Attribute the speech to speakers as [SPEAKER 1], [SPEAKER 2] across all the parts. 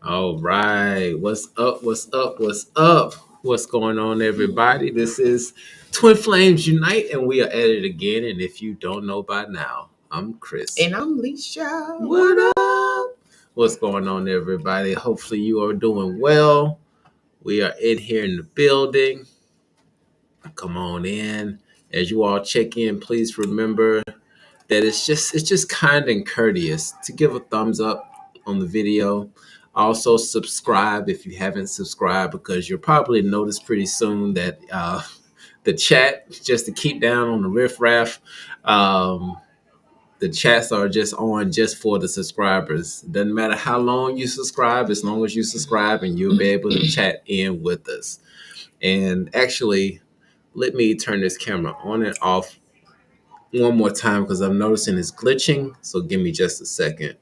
[SPEAKER 1] All right. What's up? What's up? What's up? What's going on, everybody? This is Twin Flames Unite, and we are at it again. And if you don't know by now, I'm Chris.
[SPEAKER 2] And I'm Leisha.
[SPEAKER 1] What up? What's going on, everybody? Hopefully, you are doing well. We are in here in the building. Come on in. As you all check in, please remember that it's just kind and courteous to give a thumbs up on the video. Also subscribe if you haven't subscribed, because you'll probably notice pretty soon that the chat, just to keep down on the riffraff, the chats are just on just for the subscribers. Doesn't matter how long you subscribe, as long as you subscribe, and you'll be able to chat in with us. And actually, let me turn this camera on and off one more time, because I'm noticing it's glitching. So give me just a second.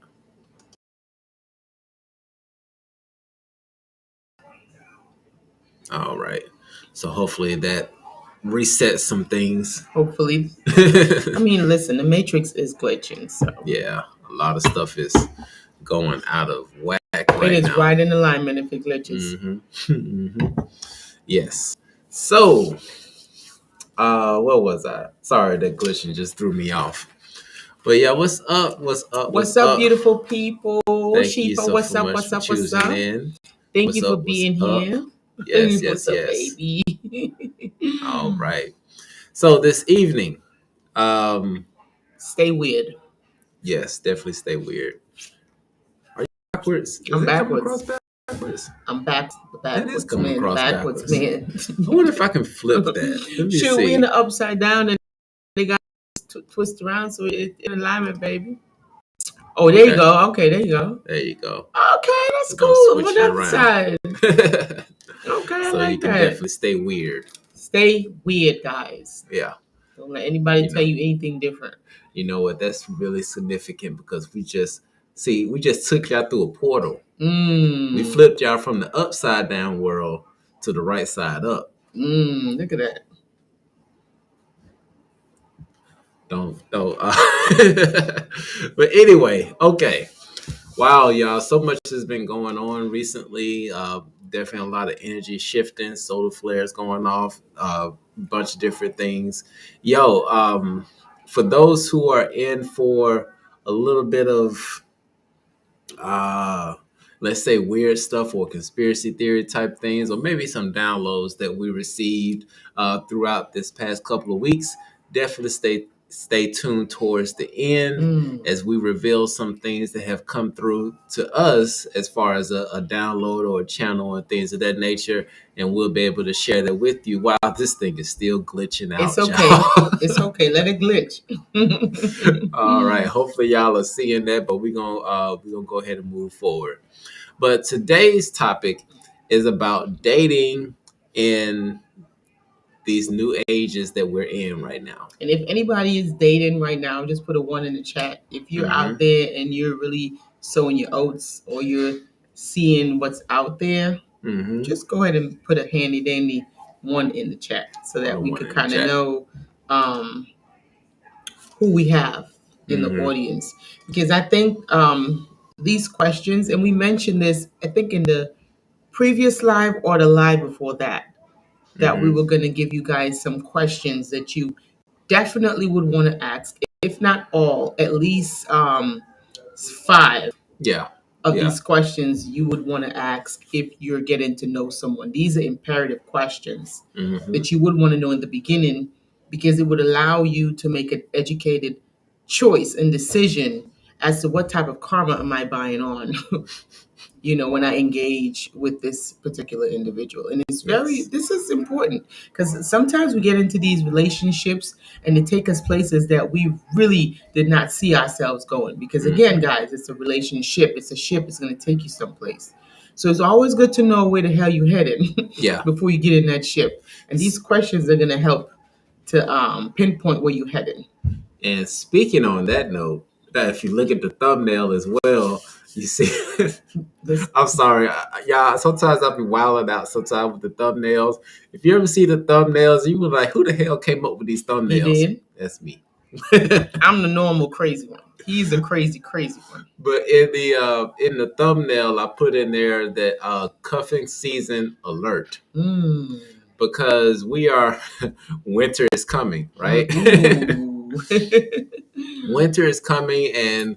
[SPEAKER 1] All right. So hopefully that resets some things.
[SPEAKER 2] Hopefully. I mean, listen, the Matrix is glitching. So
[SPEAKER 1] Yeah, a lot of stuff is going out of whack right
[SPEAKER 2] it is
[SPEAKER 1] now.
[SPEAKER 2] right in alignment if it glitches.
[SPEAKER 1] Mm-hmm. Mm-hmm. Yes. So, what was I? Sorry, that glitching just threw me off. But yeah, what's up? What's up?
[SPEAKER 2] What's up, beautiful people?
[SPEAKER 1] Thank you
[SPEAKER 2] Shifa,
[SPEAKER 1] so
[SPEAKER 2] what's up?
[SPEAKER 1] much
[SPEAKER 2] What's
[SPEAKER 1] for
[SPEAKER 2] up? What's
[SPEAKER 1] choosing
[SPEAKER 2] up?
[SPEAKER 1] in.
[SPEAKER 2] Thank
[SPEAKER 1] What's
[SPEAKER 2] you for
[SPEAKER 1] up?
[SPEAKER 2] being
[SPEAKER 1] What's
[SPEAKER 2] here.
[SPEAKER 1] up? Yes,
[SPEAKER 2] What's
[SPEAKER 1] yes,
[SPEAKER 2] up,
[SPEAKER 1] yes.
[SPEAKER 2] baby?
[SPEAKER 1] All right. So this evening,
[SPEAKER 2] Stay weird.
[SPEAKER 1] yes, definitely stay weird. Are you backwards?
[SPEAKER 2] I'm
[SPEAKER 1] Is it
[SPEAKER 2] backwards.
[SPEAKER 1] coming across backwards?
[SPEAKER 2] I'm back.
[SPEAKER 1] That is
[SPEAKER 2] Backwards
[SPEAKER 1] coming
[SPEAKER 2] man.
[SPEAKER 1] across
[SPEAKER 2] Backwards
[SPEAKER 1] backwards.
[SPEAKER 2] man.
[SPEAKER 1] I wonder if I can flip that. Let me
[SPEAKER 2] Shoot,
[SPEAKER 1] see.
[SPEAKER 2] we in the upside down and they got twist around so it's in alignment, baby. Oh, there you go. Okay, there you go.
[SPEAKER 1] There you go.
[SPEAKER 2] Okay, that's
[SPEAKER 1] We're gonna
[SPEAKER 2] cool.
[SPEAKER 1] switch
[SPEAKER 2] On
[SPEAKER 1] it
[SPEAKER 2] the other
[SPEAKER 1] around.
[SPEAKER 2] side. Okay, I
[SPEAKER 1] So
[SPEAKER 2] like
[SPEAKER 1] you can
[SPEAKER 2] that.
[SPEAKER 1] definitely stay weird.
[SPEAKER 2] Stay weird, guys.
[SPEAKER 1] Yeah.
[SPEAKER 2] Don't let anybody tell you anything different.
[SPEAKER 1] You know what? That's really significant, because we just took y'all through a portal. We flipped y'all from the upside down world to the right side up.
[SPEAKER 2] Look at that.
[SPEAKER 1] Don't. But anyway, okay. Wow, y'all, so much has been going on recently. Definitely a lot of energy shifting, solar flares going off, a bunch of different things. Yo, for those who are in for a little bit of, let's say, weird stuff or conspiracy theory type things, or maybe some downloads that we received throughout this past couple of weeks, definitely stay tuned towards the end as we reveal some things that have come through to us as far as a download or a channel and things of that nature, and we'll be able to share that with you while this thing is still glitching out.
[SPEAKER 2] It's okay. It's okay. Let it glitch.
[SPEAKER 1] All right. Hopefully y'all are seeing that, but we're gonna go ahead and move forward. But today's topic is about dating in these new ages that we're in right now.
[SPEAKER 2] And if anybody is dating right now, just put a 1 in the chat. If you're out there and you're really sowing your oats, or you're seeing what's out there, just go ahead and put a handy dandy 1 in the chat, so that we could kind of know who we have in the audience. Because I think these questions, and we mentioned this, I think in the previous live or the live before that we were going to give you guys some questions that you definitely would want to ask, if not all, at least 5 of these questions you would want to ask if you're getting to know someone. These are imperative questions that you would want to know in the beginning, because it would allow you to make an educated choice and decision as to what type of karma am I buying on when I engage with this particular individual. And it's this is important, because sometimes we get into these relationships and they take us places that we really did not see ourselves going. Because again, guys, it's a relationship. It's a ship. It's going to take you someplace. So it's always good to know where the hell you're headed before you get in that ship. And these questions are going to help to pinpoint where you're headed.
[SPEAKER 1] And speaking on that note, that if you look at the thumbnail as well, you see, I'm sorry, y'all. Sometimes I'll be wilding out sometimes with the thumbnails. If you ever see the thumbnails, you were like, who the hell came up with these thumbnails?
[SPEAKER 2] You did?
[SPEAKER 1] That's me.
[SPEAKER 2] I'm the normal crazy one. He's a crazy, crazy one.
[SPEAKER 1] But in the thumbnail, I put in there that cuffing season alert. Because we are winter is coming, right? Winter is coming, and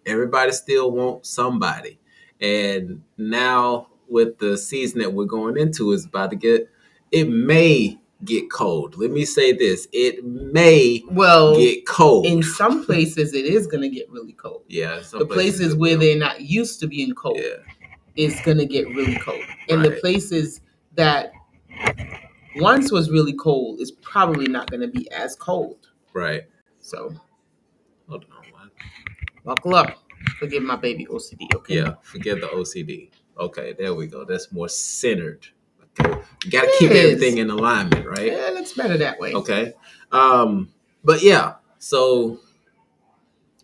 [SPEAKER 1] everybody still wants somebody. And now with the season that we're going into is about to it may get cold. Let me say this. It may get cold.
[SPEAKER 2] In some places it is going to get really cold.
[SPEAKER 1] Yeah.
[SPEAKER 2] The places where they're not used to being cold, it's going to get really cold. And the places that once was really cold is probably not going to be as cold.
[SPEAKER 1] Right.
[SPEAKER 2] So
[SPEAKER 1] hold on.
[SPEAKER 2] Buckle up. Forgive my baby OCD, okay?
[SPEAKER 1] Yeah, forget the OCD. Okay, there we go. That's more centered. Okay. You got to keep everything in alignment, right?
[SPEAKER 2] Yeah, it looks better that way.
[SPEAKER 1] Okay. But yeah, so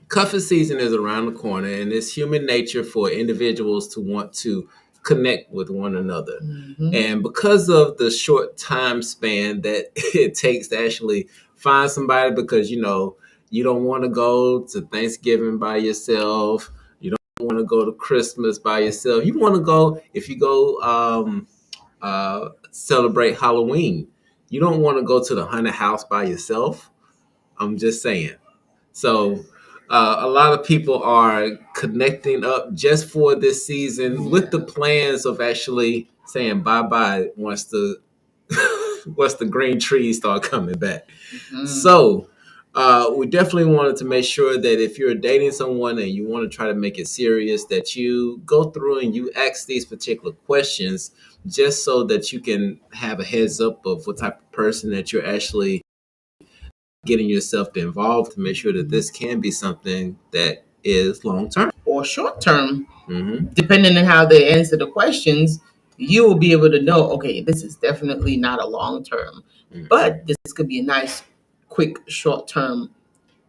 [SPEAKER 1] cuffing season is around the corner, and it's human nature for individuals to want to connect with one another. And because of the short time span that it takes to actually find somebody, because you don't want to go to Thanksgiving by yourself, you don't want to go to Christmas by yourself, you want to go, if you go celebrate Halloween, you don't want to go to the haunted house by yourself. I'm just saying. So a lot of people are connecting up just for this season with the plans of actually saying bye-bye once the green trees start coming back. So we definitely wanted to make sure that if you're dating someone and you want to try to make it serious, that you go through and you ask these particular questions just so that you can have a heads up of what type of person that you're actually getting yourself involved, to make sure that this can be something that is long term
[SPEAKER 2] or short term. Depending on how they answer the questions, you will be able to know, okay, this is definitely not a long term, but this could be a nice, quick, short term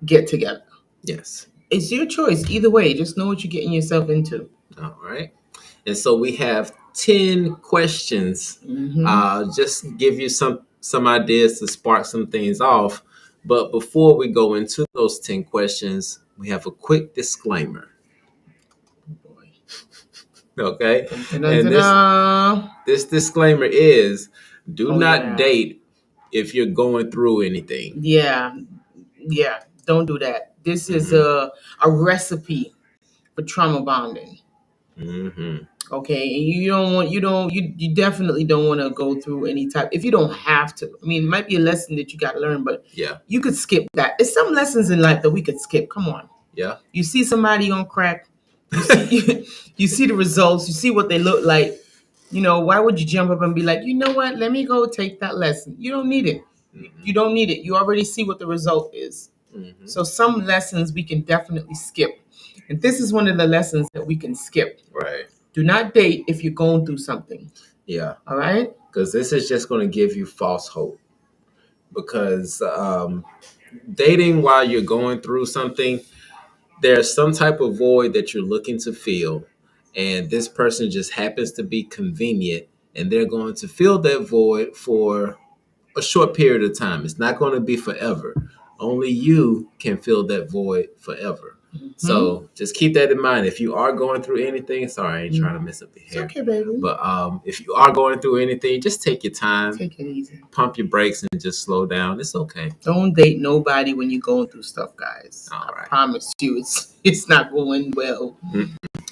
[SPEAKER 2] get together.
[SPEAKER 1] Yes.
[SPEAKER 2] It's your choice. Either way, just know what you're getting yourself into.
[SPEAKER 1] All right. And so we have 10 questions. Just give you some ideas to spark some things off. But before we go into those 10 questions, we have a quick disclaimer. Okay. And this disclaimer is do not date if you're going through anything.
[SPEAKER 2] Yeah. Don't do that. This is a recipe for trauma bonding. Okay, and you definitely don't want to go through any type, if you don't have to. I mean, it might be a lesson that you got to learn, but you could skip that. There's some lessons in life that we could skip. Come on.
[SPEAKER 1] Yeah.
[SPEAKER 2] You see somebody on crack, you see the results, you see what they look like. Why would you jump up and be like, you know what? Let me go take that lesson. You don't need it. You don't need it. You already see what the result is. So some lessons we can definitely skip. And this is one of the lessons that we can skip.
[SPEAKER 1] Right.
[SPEAKER 2] Do not date if you're going through something.
[SPEAKER 1] Yeah.
[SPEAKER 2] All right?
[SPEAKER 1] Because this is just going to give you false hope. Because dating while you're going through something, there's some type of void that you're looking to fill. And this person just happens to be convenient. And they're going to fill that void for a short period of time. It's not going to be forever. Only you can fill that void forever. So just keep that in mind. If you are going through anything, sorry, I ain't trying to mess up your hair.
[SPEAKER 2] It's okay, baby.
[SPEAKER 1] But if you are going through anything, just take your time.
[SPEAKER 2] Take it easy.
[SPEAKER 1] Pump your brakes and just slow down. It's okay.
[SPEAKER 2] Don't date nobody when you're going through stuff, guys.
[SPEAKER 1] All right.
[SPEAKER 2] I promise you, it's not going well.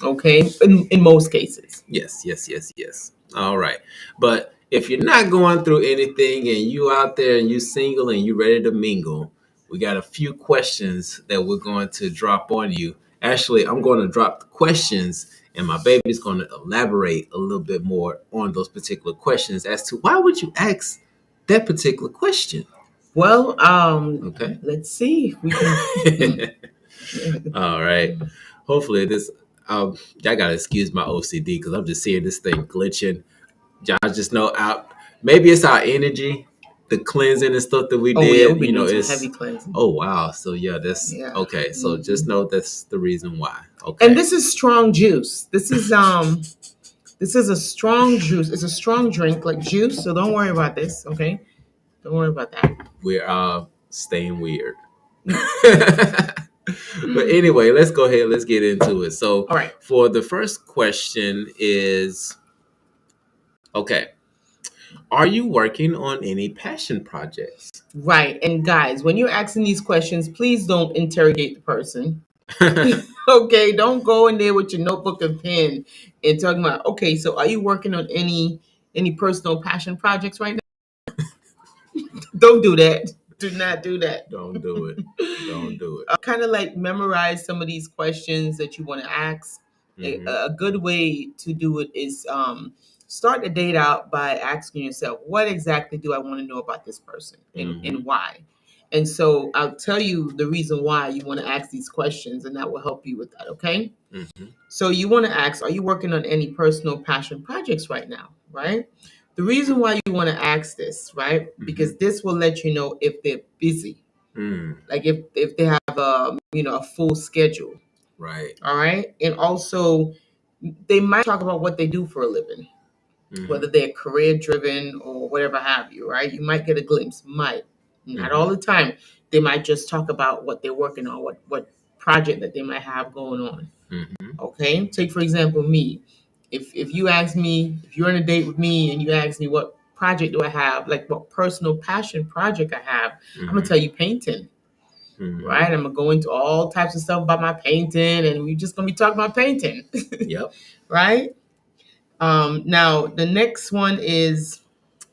[SPEAKER 2] Okay? In most cases.
[SPEAKER 1] Yes. All right. But if you're not going through anything and you out there and you single and you ready to mingle, we got a few questions that we're going to drop on you. Actually, I'm going to drop the questions and my baby's going to elaborate a little bit more on those particular questions as to why would you ask that particular question?
[SPEAKER 2] Well,
[SPEAKER 1] okay.
[SPEAKER 2] Let's see if we can.
[SPEAKER 1] All right. Hopefully this, y'all got to excuse my OCD because I'm just seeing this thing glitching. Y'all just know maybe it's our energy. The cleansing and stuff that we did, it's
[SPEAKER 2] heavy cleansing.
[SPEAKER 1] Oh wow! So that's okay. So just know that's the reason why. Okay.
[SPEAKER 2] And this is strong juice. This is a strong juice. It's a strong drink like juice. So don't worry about this. Okay, don't worry about that.
[SPEAKER 1] We're staying weird. But anyway, let's go ahead. Let's get into it. So,
[SPEAKER 2] All right.
[SPEAKER 1] for the first question is, okay, are you working on any passion projects?
[SPEAKER 2] Right. And guys, when you're asking these questions, please don't interrogate the person. Okay, don't go in there with your notebook and pen and talking about, okay, so are you working on any personal passion projects right now? Don't do that. Do not do that.
[SPEAKER 1] Don't do it. Don't do it.
[SPEAKER 2] Kind of like memorize some of these questions that you want to ask.
[SPEAKER 1] Mhm.
[SPEAKER 2] A good way to do it is start the date out by asking yourself, what exactly do I want to know about this person, and why? And so I'll tell you the reason why you want to ask these questions, and that will help you with that, okay?
[SPEAKER 1] Mhm.
[SPEAKER 2] So you want to ask, are you working on any personal passion projects right now, right? The reason why you want to ask this, right? Because this will let you know if they're busy.
[SPEAKER 1] Mm.
[SPEAKER 2] Like if they have a full schedule,
[SPEAKER 1] Right.
[SPEAKER 2] all right? And also they might talk about what they do for a living, whether they're career driven or whatever have you, right? You might get a glimpse, might. Not all the time. They might just talk about what they're working on, what project that they might have going on. Okay? Take for example me. If you ask me, if you're on a date with me and you ask me what project do I have, like what personal passion project I have, I'm gonna tell you painting. Right? I'm gonna go into all types of stuff about my painting, and we're just gonna be talking about painting.
[SPEAKER 1] Yep.
[SPEAKER 2] Right? Now the next one is,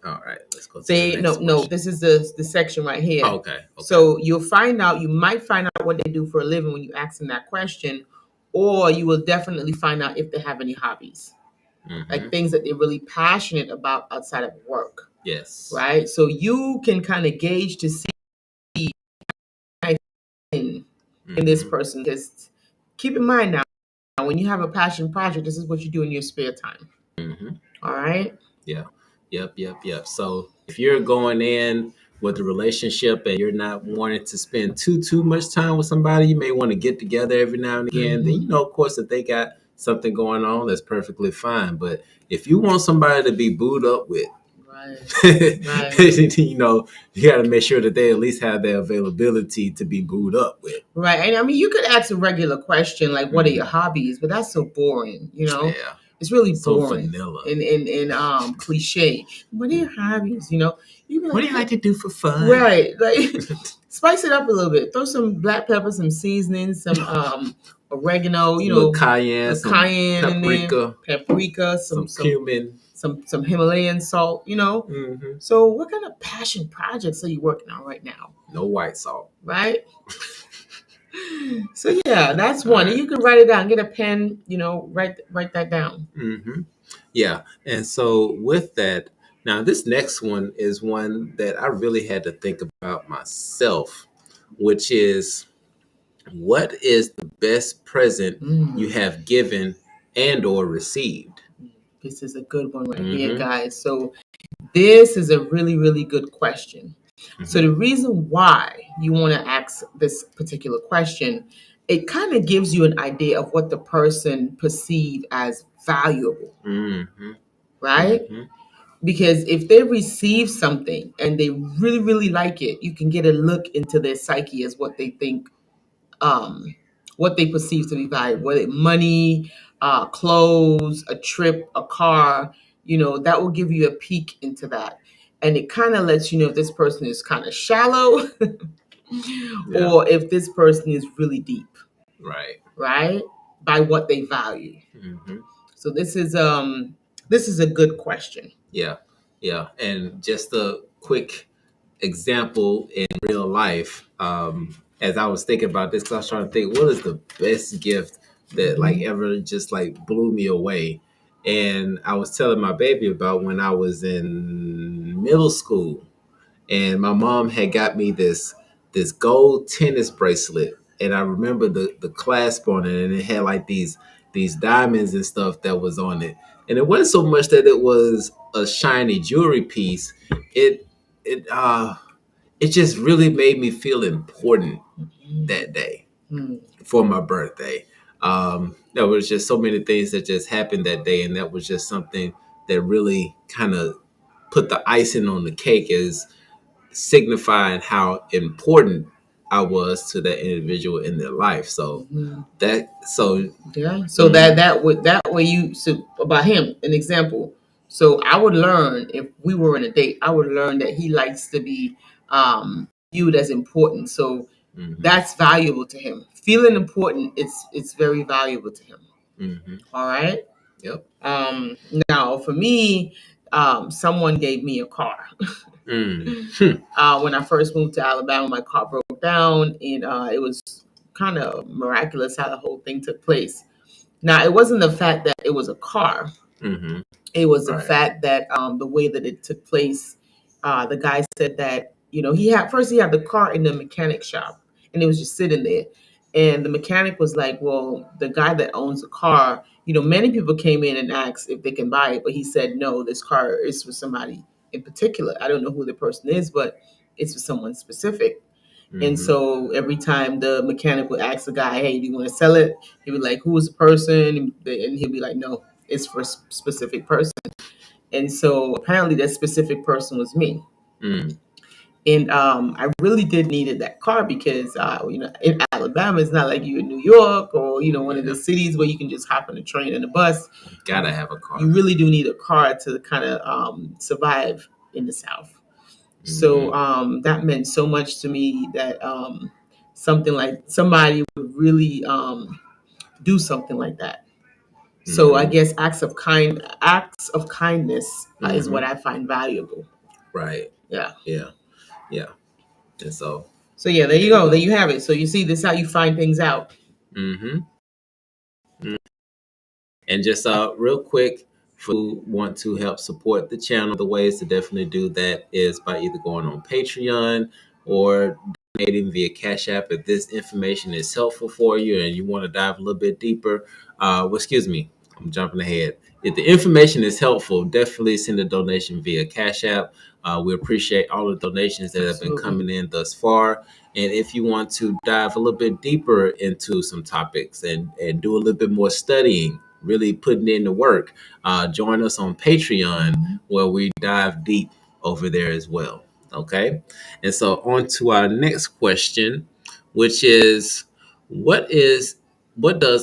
[SPEAKER 1] All right. Let's go to
[SPEAKER 2] say
[SPEAKER 1] the
[SPEAKER 2] no,
[SPEAKER 1] next
[SPEAKER 2] no.
[SPEAKER 1] question.
[SPEAKER 2] This is the section right here.
[SPEAKER 1] Oh, okay.
[SPEAKER 2] So you might find out what they do for a living when you ask them that question, or you will definitely find out if they have any hobbies, like things that they're really passionate about outside of work.
[SPEAKER 1] Yes.
[SPEAKER 2] Right? So you can kind of gauge to see in this person, because keep in mind now, when you have a passion project, this is what you do in your spare time. All right.
[SPEAKER 1] Yeah. Yep. So if you're going in with a relationship and you're not wanting to spend too much time with somebody, you may want to get together every now and again. Then of course, if they got something going on, that's perfectly fine. But if you want somebody to be booed up with,
[SPEAKER 2] right.
[SPEAKER 1] you got to make sure that they at least have their availability to be booed up with.
[SPEAKER 2] Right. And I mean, you could ask a regular question like, what are your hobbies? But that's so boring,
[SPEAKER 1] Yeah.
[SPEAKER 2] It's really
[SPEAKER 1] So
[SPEAKER 2] boring.
[SPEAKER 1] vanilla.
[SPEAKER 2] And cliche. What are your hobbies? You be like,
[SPEAKER 1] what do you like to do for fun?
[SPEAKER 2] Right. Like spice it up a little bit. Throw some black pepper, some seasoning, some oregano,
[SPEAKER 1] some cayenne,
[SPEAKER 2] cayenne
[SPEAKER 1] some paprika,
[SPEAKER 2] in there, paprika, some
[SPEAKER 1] cumin,
[SPEAKER 2] some Himalayan salt, So what kind of passion projects are you working on right now?
[SPEAKER 1] No white salt.
[SPEAKER 2] Right? So yeah, that's one. Right. And you can write it down. Get a pen, write that down.
[SPEAKER 1] Yeah. And so with that, now this next one is one that I really had to think about myself, which is, what is the best present you have given and or received?
[SPEAKER 2] This is a good one right here, guys. So this is a really, really good question. So the reason why you want to ask this particular question, it kind of gives you an idea of what the person perceive as valuable, right? Because if they receive something and they really, really like it, you can get a look into their psyche as what they think, what they perceive to be valuable, whether it money, clothes, a trip, a car, that will give you a peek into that. And it kind of lets you know if this person is kind of shallow or if this person is really deep. Right? By what they value. So this is a good question.
[SPEAKER 1] Yeah. And just a quick example in real life, as I was thinking about this, because I was trying to think, what is the best gift that like ever just like blew me away? And I was telling my baby about when I was in middle school, and my mom had got me this gold tennis bracelet, and I remember the clasp on it, and it had like these diamonds and stuff that was on it. And it wasn't so much that it was a shiny jewelry piece. It just really made me feel important that day for my birthday. There was just so many things that just happened that day, and that was just something that really kind of put the icing on the cake, as signifying how important I was to that individual in their life. So that
[SPEAKER 2] yeah. So that way you so about him an example. So I would learn if we were in a date, I would learn that he likes to be viewed as important. So that's valuable to him. Feeling important, it's very valuable to him. All right.
[SPEAKER 1] Yep.
[SPEAKER 2] Now for me, someone gave me a car. When I first moved to Alabama, my car broke down, and it was kind of miraculous how the whole thing took place. Now, it wasn't the fact that it was a car; it was the fact that the way that it took place. The guy said that he had the car in the mechanic shop, and it was just sitting there. And the mechanic was like, "Well, the guy that owns the car, many people came in and asked if they can buy it, but he said no. This car is for somebody in particular. I don't know who the person is, but it's for someone specific." And so every time the mechanic would ask the guy, "Hey, do you want to sell it?" He'd be like, "Who is the person?" And he'd be like, "No, it's for a specific person." And so apparently that specific person was me. And I really did needed that car because in Alabama it's not like you in New York or one of the cities where you can just hop on a train and a bus.
[SPEAKER 1] Gotta have a car.
[SPEAKER 2] You really do need a car to kind of survive in the South. So that meant so much to me that somebody would really do something like that. So I guess acts of kindness is what I find valuable.
[SPEAKER 1] Right.
[SPEAKER 2] Yeah.
[SPEAKER 1] Yeah. Yeah. And so
[SPEAKER 2] yeah, there you go. There you have it. So you see, this is how you find things out.
[SPEAKER 1] And just real quick, for who want to help support the channel, the ways to definitely do that is by either going on Patreon or donating via Cash App. If this information is helpful for you and you want to dive a little bit deeper, excuse me, I'm jumping ahead. If the information is helpful, definitely send a donation via Cash App. We appreciate all the donations that have been coming in thus far. And if you want to dive a little bit deeper into some topics and do a little bit more studying, really putting in the work, join us on Patreon where we dive deep over there as well. Okay. And so on to our next question, which is what does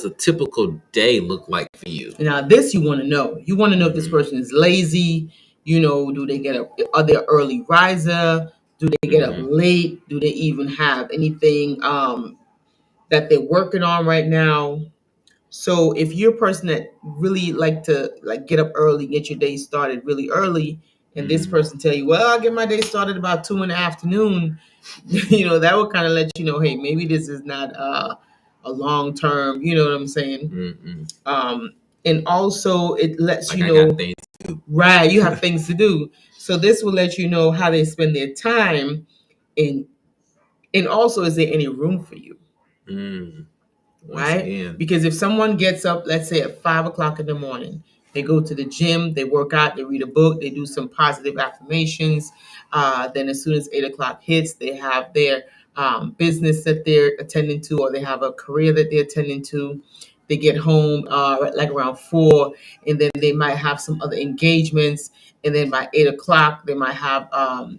[SPEAKER 1] a typical day look like for you?
[SPEAKER 2] Now, this you want to know. You want to know if this person is lazy. Do they get up? Are they an early riser? Do they get up late? Do they even have anything that they're working on right now? So if you're a person that really like to get up early, get your day started really early, and this person tell you, "Well, I'll get my day started about 2 in the afternoon," that would kind of let you know, hey, maybe this is not a long term. You know what I'm saying? And also it lets you know, right? You have things to do. So this will let you know how they spend their time, and also, is there any room for you? Right? Again. Because if someone gets up, let's say at 5 o'clock in the morning, they go to the gym, they work out, they read a book, they do some positive affirmations. Then as soon as 8 o'clock hits, they have their business that they're attending to, or they have a career that they're attending to. They get home like around 4, and then they might have some other engagements. And then by 8 o'clock, they might have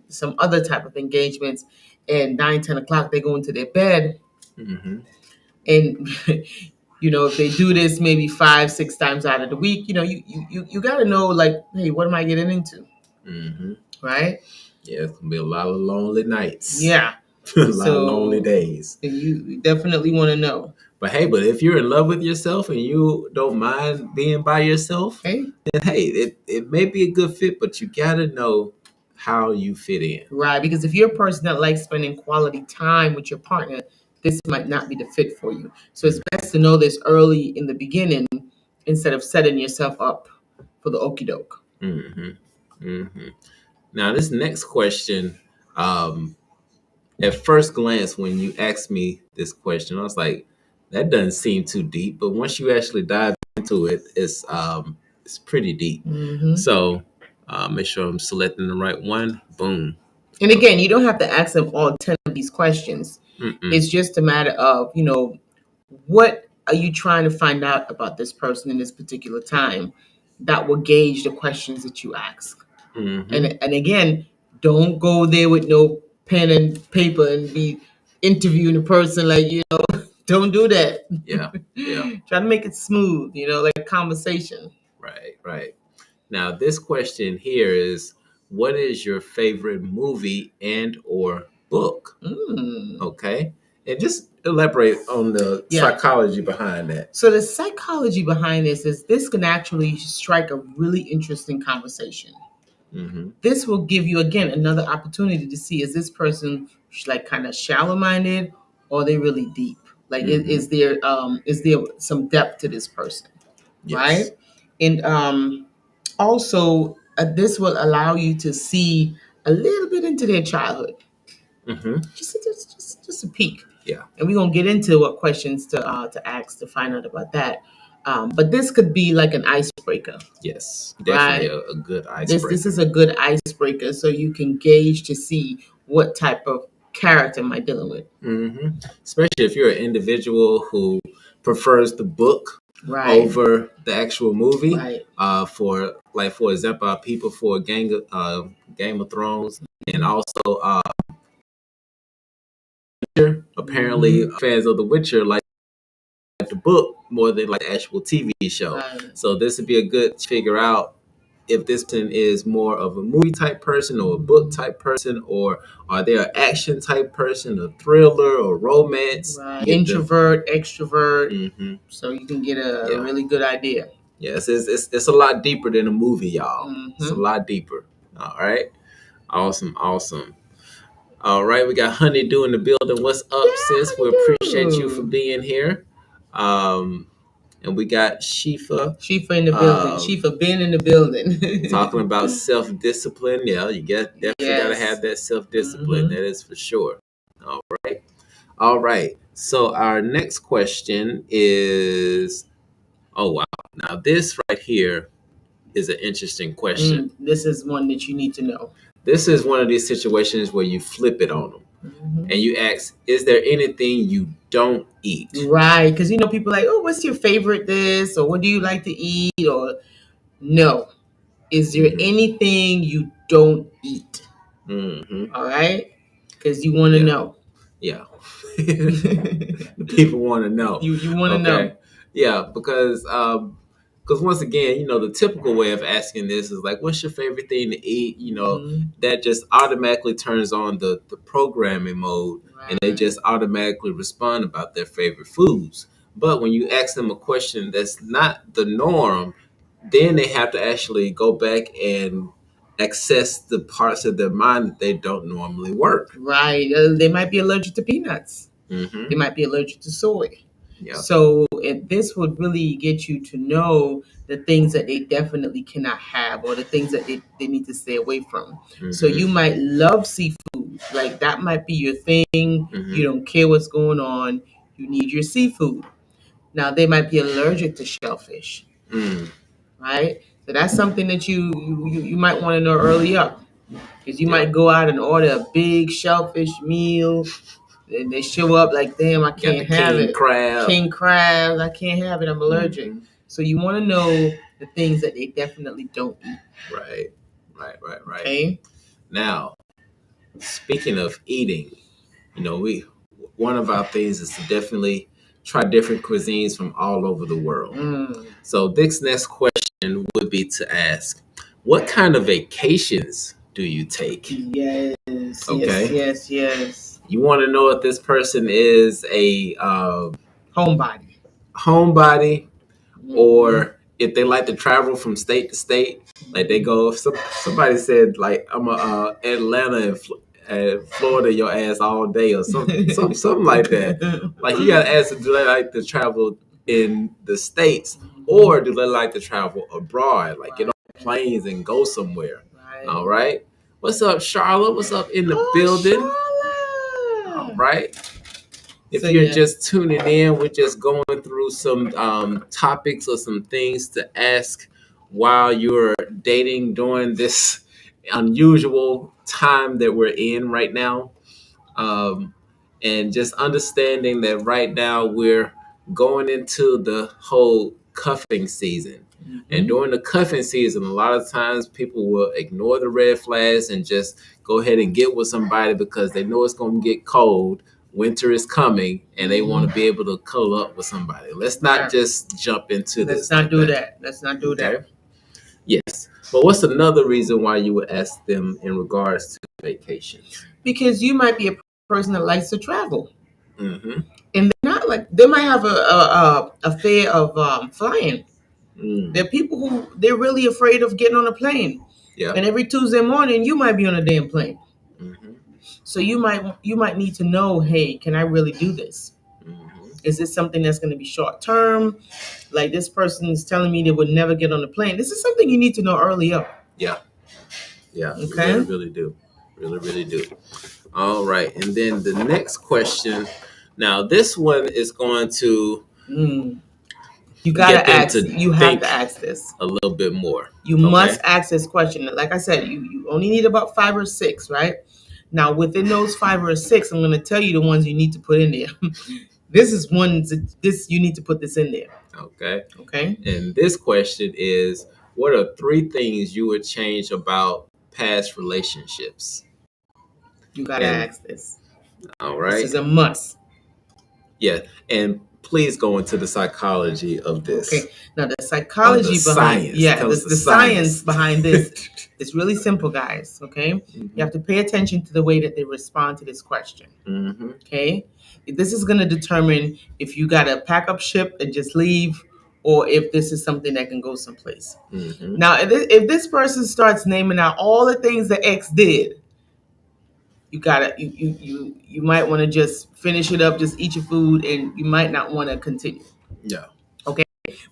[SPEAKER 2] some other type of engagements. And 9, 10 o'clock, they go into their bed. And if they do this maybe 5, 6 times out of the week, you got to know, like, hey, what am I getting into? Right?
[SPEAKER 1] Yeah, it's gonna be a lot of lonely nights.
[SPEAKER 2] Yeah.
[SPEAKER 1] A lot of lonely days.
[SPEAKER 2] You definitely want to know.
[SPEAKER 1] But if you're in love with yourself and you don't mind being by yourself, then it may be a good fit, but you got to know how you fit in.
[SPEAKER 2] Right, because if you're a person that likes spending quality time with your partner, this might not be the fit for you. So it's best to know this early in the beginning instead of setting yourself up for the okie doke.
[SPEAKER 1] Now, this next question, at first glance, when you asked me this question, I was like, that doesn't seem too deep. But once you actually dive into it, it's pretty deep. So make sure I'm selecting the right one. Boom.
[SPEAKER 2] And again, you don't have to ask them all 10 of these questions. It's just a matter of, what are you trying to find out about this person in this particular time that will gauge the questions that you ask. And again, don't go there with no pen and paper and be interviewing a person, like, don't do that.
[SPEAKER 1] Yeah.
[SPEAKER 2] Try to make it smooth, like a conversation.
[SPEAKER 1] Right. Now, this question here is, what is your favorite movie and or book? Okay. And just elaborate on the psychology behind that.
[SPEAKER 2] So the psychology behind this is this can actually strike a really interesting conversation. This will give you, again, another opportunity to see, is this person like kind of shallow minded, or are they really deep? Like, is there some depth to this person? Yes. Right? And also, this will allow you to see a little bit into their childhood. Just a peek.
[SPEAKER 1] Yeah.
[SPEAKER 2] And we're gonna get into what questions to ask to find out about that. But this could be like an icebreaker.
[SPEAKER 1] Yes, definitely a good icebreaker.
[SPEAKER 2] This is a good icebreaker, so you can gauge to see what type of character am I dealing with.
[SPEAKER 1] Especially if you're an individual who prefers the book over the actual movie. For example, people for Game of Thrones, and also apparently fans of The Witcher like the book more than like the actual TV show. So this would be a good to figure out if this person is more of a movie type person or a book type person, or are they an action type person, a thriller or romance?
[SPEAKER 2] Introvert, extrovert. So you can get a really good idea.
[SPEAKER 1] Yes, it's a lot deeper than a movie, y'all. It's a lot deeper. All right. Awesome. All right, we got Honeydew in the building. What's up, sis? We appreciate you for being here. And we got Shifa.
[SPEAKER 2] Shifa in the building. Shifa been in the building.
[SPEAKER 1] Talking about self-discipline. Yeah, you definitely got to have that self-discipline. That is for sure. All right. So our next question is, oh, wow. Now this right here is an interesting question.
[SPEAKER 2] This is one that you need to know.
[SPEAKER 1] This is one of these situations where you flip it on them. And you ask, is there anything you don't eat?
[SPEAKER 2] Right. Because, people are like, oh, what's your favorite this? Or what do you like to eat? Or no. Is there anything you don't eat? All right. Because you want to know.
[SPEAKER 1] Yeah. The people want to know.
[SPEAKER 2] You want to know.
[SPEAKER 1] Yeah. Because once again, the typical way of asking this is like, what's your favorite thing to eat? That just automatically turns on the programming mode, and they just automatically respond about their favorite foods. But when you ask them a question that's not the norm, then they have to actually go back and access the parts of their mind that they don't normally work.
[SPEAKER 2] Right. They might be allergic to peanuts. They might be allergic to soy.
[SPEAKER 1] Yeah.
[SPEAKER 2] So this would really get you to know the things that they definitely cannot have, or the things that they need to stay away from. So you might love seafood. Like, that might be your thing. You don't care what's going on. You need your seafood. Now, they might be allergic to shellfish. Right? So that's something that you might want to know early up. Because you might go out and order a big shellfish meal, and they show up like, damn, I can't have it. King crab, I can't have it. I'm allergic. So you want to know the things that they definitely don't eat.
[SPEAKER 1] Right.
[SPEAKER 2] Okay.
[SPEAKER 1] Now, speaking of eating, one of our things is to definitely try different cuisines from all over the world. So this next question would be to ask, what kind of vacations do you take?
[SPEAKER 2] Yes.
[SPEAKER 1] Okay.
[SPEAKER 2] Yes.
[SPEAKER 1] You want to know if this person is a homebody, or if they like to travel from state to state. Like, they go. Somebody said, like, I'm a Atlanta and Florida your ass all day, or something like that. Like, you gotta ask them, do they like to travel in the States, or do they like to travel abroad? Like, get on planes and go somewhere. All right. What's up, Charlotte? What's up in the building?
[SPEAKER 2] Charlotte.
[SPEAKER 1] All right. If you're just tuning in, we're just going through some topics or some things to ask while you're dating during this unusual time that we're in right now. And just understanding that right now we're going into the whole cuffing season. And during the cuffing season, a lot of times people will ignore the red flags and just go ahead and get with somebody because they know it's going to get cold. winter is coming and they want to be able to cuddle up with somebody. Let's not just jump into this.
[SPEAKER 2] Let's not do that. Let's not do that.
[SPEAKER 1] Yes. But what's another reason why you would ask them in regards to vacations?
[SPEAKER 2] Because you might be a person that likes to travel.
[SPEAKER 1] Mm-hmm.
[SPEAKER 2] And they're not like, they might have a fear of flying. There are people who they're really afraid of getting on a plane.
[SPEAKER 1] Yeah.
[SPEAKER 2] And every Tuesday morning you might be on a damn plane.
[SPEAKER 1] Mm-hmm.
[SPEAKER 2] So you might need to know, hey, can I really do this? Mm-hmm. Is this something that's going to be short term? Like, this person is telling me they would never get on a plane. This is something you need to know early up.
[SPEAKER 1] Yeah. Yeah.
[SPEAKER 2] Okay.
[SPEAKER 1] Really, really do. Really, really do. All right. And then the next question. Now, this one is going to
[SPEAKER 2] you gotta ask. You have to ask this
[SPEAKER 1] a little bit more.
[SPEAKER 2] You must ask this question. Like I said, you only need about 5 or 6, right? Now, within those 5 or 6, I'm going to tell you the ones you need to put in there. This is you need to put this in there.
[SPEAKER 1] Okay.
[SPEAKER 2] Okay.
[SPEAKER 1] And this question is, what are 3 things you would change about past relationships?
[SPEAKER 2] You got to ask this.
[SPEAKER 1] All right.
[SPEAKER 2] This is a must.
[SPEAKER 1] Yeah. And please go into the psychology of this.
[SPEAKER 2] Okay. Now, the psychology behind the science behind this is really simple, guys. Okay. Mm-hmm. You have to pay attention to the way that they respond to this question. Mm-hmm. Okay. This is going to determine if you got to pack up ship and just leave, or if this is something that can go someplace. Mm-hmm. Now, if this person starts naming out all the things that X did, you might want to just finish it up, just eat your food, and you might not want to continue.
[SPEAKER 1] Yeah.
[SPEAKER 2] Okay.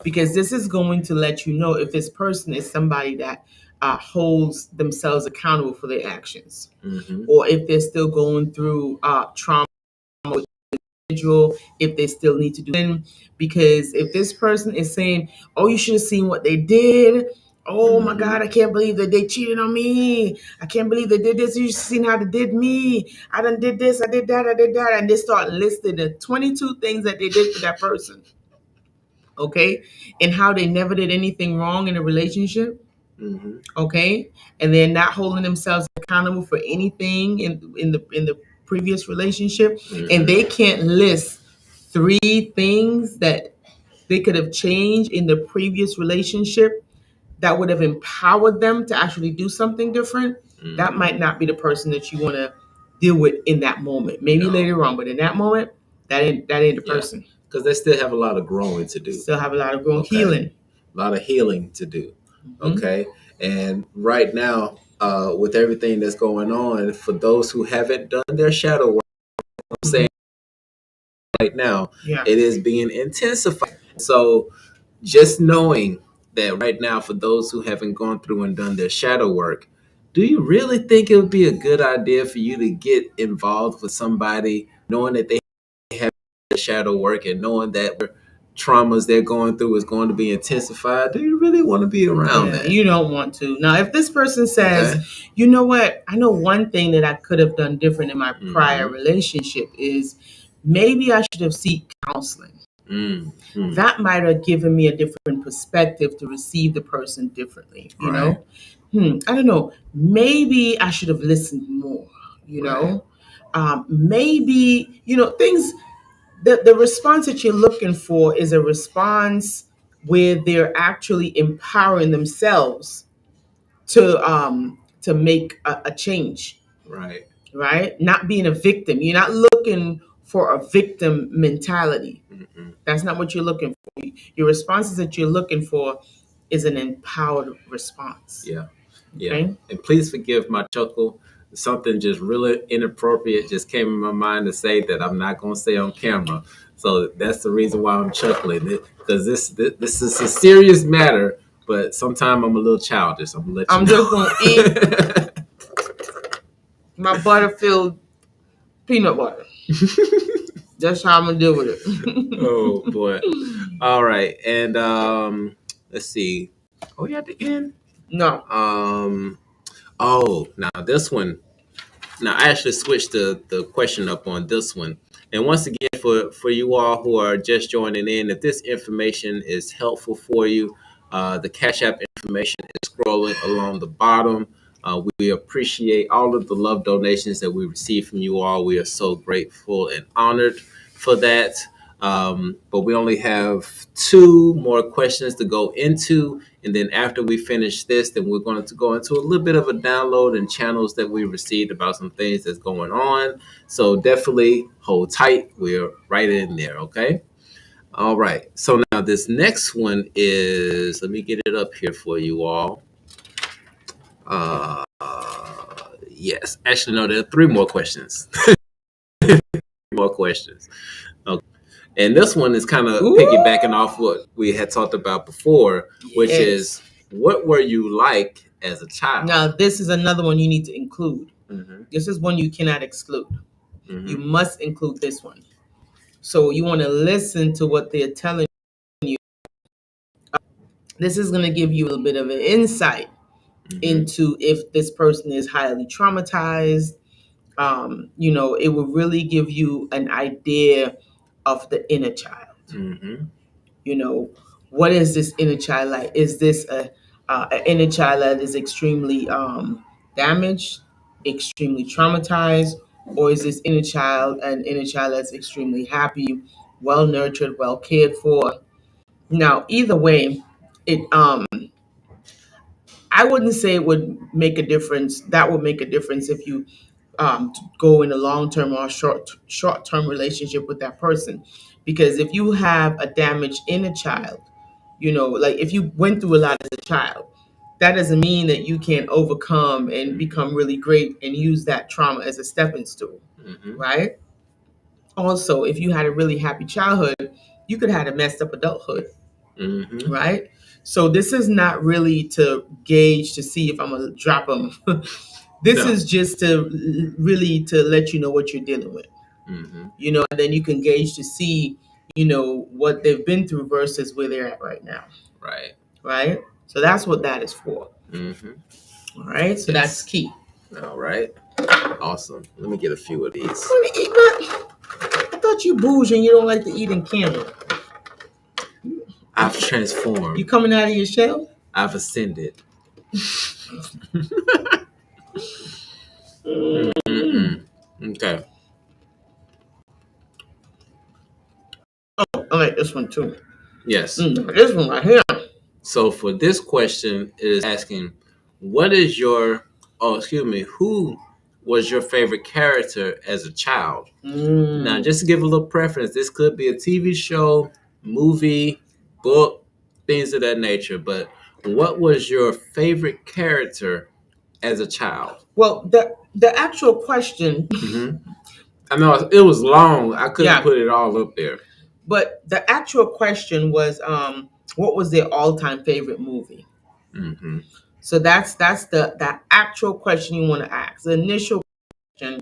[SPEAKER 2] Because this is going to let you know if this person is somebody that holds themselves accountable for their actions, mm-hmm. or if they're still going through trauma, if they still need to do it. Because if this person is saying, oh, you should have seen what they did. Oh, mm-hmm. my God, I can't believe that they cheated on me. I can't believe they did this. You should have seen how they did me. I done did this, I did that, I did that. And they start listing the 22 things that they did for that person. Okay? And how they never did anything wrong in a relationship. Mm-hmm. Okay? And they're not holding themselves accountable for anything in the previous relationship. Mm-hmm. And they can't list 3 things that they could have changed in the previous relationship that would have empowered them to actually do something different. Mm-hmm. That might not be the person that you want to deal with in that moment. Maybe later on, but in that moment, that ain't the person. Because
[SPEAKER 1] they still have a lot of growing to do.
[SPEAKER 2] Still have a lot of growing, healing.
[SPEAKER 1] A lot of healing to do. Mm-hmm. Okay. And right now, with everything that's going on, for those who haven't done their shadow work, I'm saying right now, it is being intensified. So just knowing that right now, for those who haven't gone through and done their shadow work, do you really think it would be a good idea for you to get involved with somebody knowing that they have shadow work and knowing that traumas they're going through is going to be intensified? Do you really want to be around that?
[SPEAKER 2] You don't want to. Now, if this person says, you know what, I know one thing that I could have done different in my prior relationship is maybe I should have sought counseling. Mm-hmm. That might have given me a different perspective to receive the person differently. You know, I don't know. Maybe I should have listened more. You know, maybe things. The response that you're looking for is a response where they're actually empowering themselves to make a change. Right. Not being a victim. You're not looking for a victim mentality. Mm-mm. That's not what you're looking for. Your responses that you're looking for is an empowered response.
[SPEAKER 1] Yeah. Okay? And please forgive my chuckle. Something just really inappropriate just came in my mind to say that I'm not going to say on camera. So that's the reason why I'm chuckling, because this is a serious matter. But sometimes I'm a little childish. I'm gonna let you know.
[SPEAKER 2] Just gonna eat my butter-filled peanut butter. That's how I'm gonna deal with it.
[SPEAKER 1] Oh boy! All right, and let's see. Are we at the end?
[SPEAKER 2] No.
[SPEAKER 1] Oh, now this one. Now I actually switched the question up on this one. And once again, for you all who are just joining in, if this information is helpful for you, the Cash App information is scrolling along the bottom. We appreciate all of the love donations that we receive from you all. We are so grateful and honored for that. But we only have two more questions to go into. And then after we finish this, then we're going to go into a little bit of a download and channels that we received about some things that's going on. So definitely hold tight. We're right in there. Okay. All right. So now this next one is, let me get it up here for you all. Uh, yes. Actually, no, there are three more questions. More questions. Okay. And this one is kind of piggybacking off what we had talked about before, which is, what were you like as a child?
[SPEAKER 2] Now, this is another one you need to include. Mm-hmm. This is one you cannot exclude. Mm-hmm. You must include this one. So you want to listen to what they're telling you. This is going to give you a little bit of an insight into if this person is highly traumatized. It will really give you an idea of the inner child. Mm-hmm. What is this inner child like? Is this an inner child that is extremely damaged, extremely traumatized, or is this inner child an inner child that's extremely happy, well nurtured, well cared for? Now, either way, it I wouldn't say it would make a difference. That would make a difference if you go in a long-term or short-term relationship with that person. Because if you have a damaged inner child, like if you went through a lot as a child, that doesn't mean that you can't overcome and become really great and use that trauma as a stepping stool, right? Also, if you had a really happy childhood, you could have had a messed up adulthood, right? So this is not really to gauge to see if I'm gonna drop them. This is just to really to let you know what you're dealing with, and then you can gauge to see, what they've been through versus where they're at right now. Right. So that's what that is for. All right. So that's key.
[SPEAKER 1] All right. Awesome. Let me get a few of these.
[SPEAKER 2] I thought you bougie and you don't like to eat in camera.
[SPEAKER 1] I've transformed.
[SPEAKER 2] You coming out of your shell?
[SPEAKER 1] I've ascended. Okay.
[SPEAKER 2] Oh, I like this one too.
[SPEAKER 1] Yes.
[SPEAKER 2] This one right here.
[SPEAKER 1] So for this question, it is asking, who was your favorite character as a child? Now, just to give a little preference, this could be a TV show, movie, book, things of that nature. But what was your favorite character as a child?
[SPEAKER 2] Well, the actual question.
[SPEAKER 1] I know it was long. I couldn't put it all up there.
[SPEAKER 2] But the actual question was, what was their all-time favorite movie? So that's the actual question you want to ask. The initial question: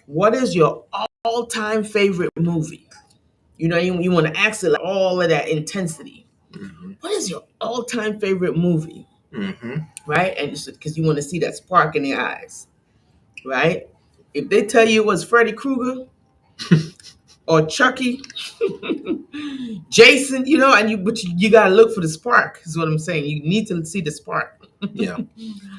[SPEAKER 2] what is your all-time favorite movie? You want to ask it like all of that intensity. What is your all-time favorite movie? Right, and because you want to see that spark in their eyes, right? If they tell you it was Freddy Krueger or Chucky, Jason, but you gotta look for the spark. Is what I'm saying. You need to see the spark.
[SPEAKER 1] Yeah.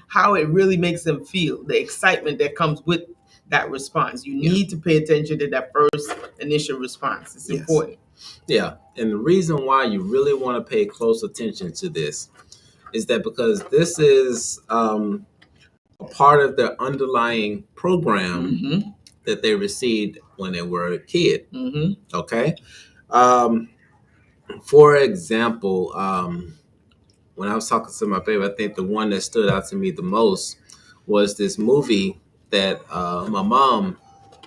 [SPEAKER 2] How it really makes them feel, the excitement that comes with that response. You need to pay attention to that first initial response. It's important.
[SPEAKER 1] Yeah, and the reason why you really want to pay close attention to this is that because this is a part of their underlying program that they received when they were a kid. Okay. For example, when I was talking to my baby, I think the one that stood out to me the most was this movie that my mom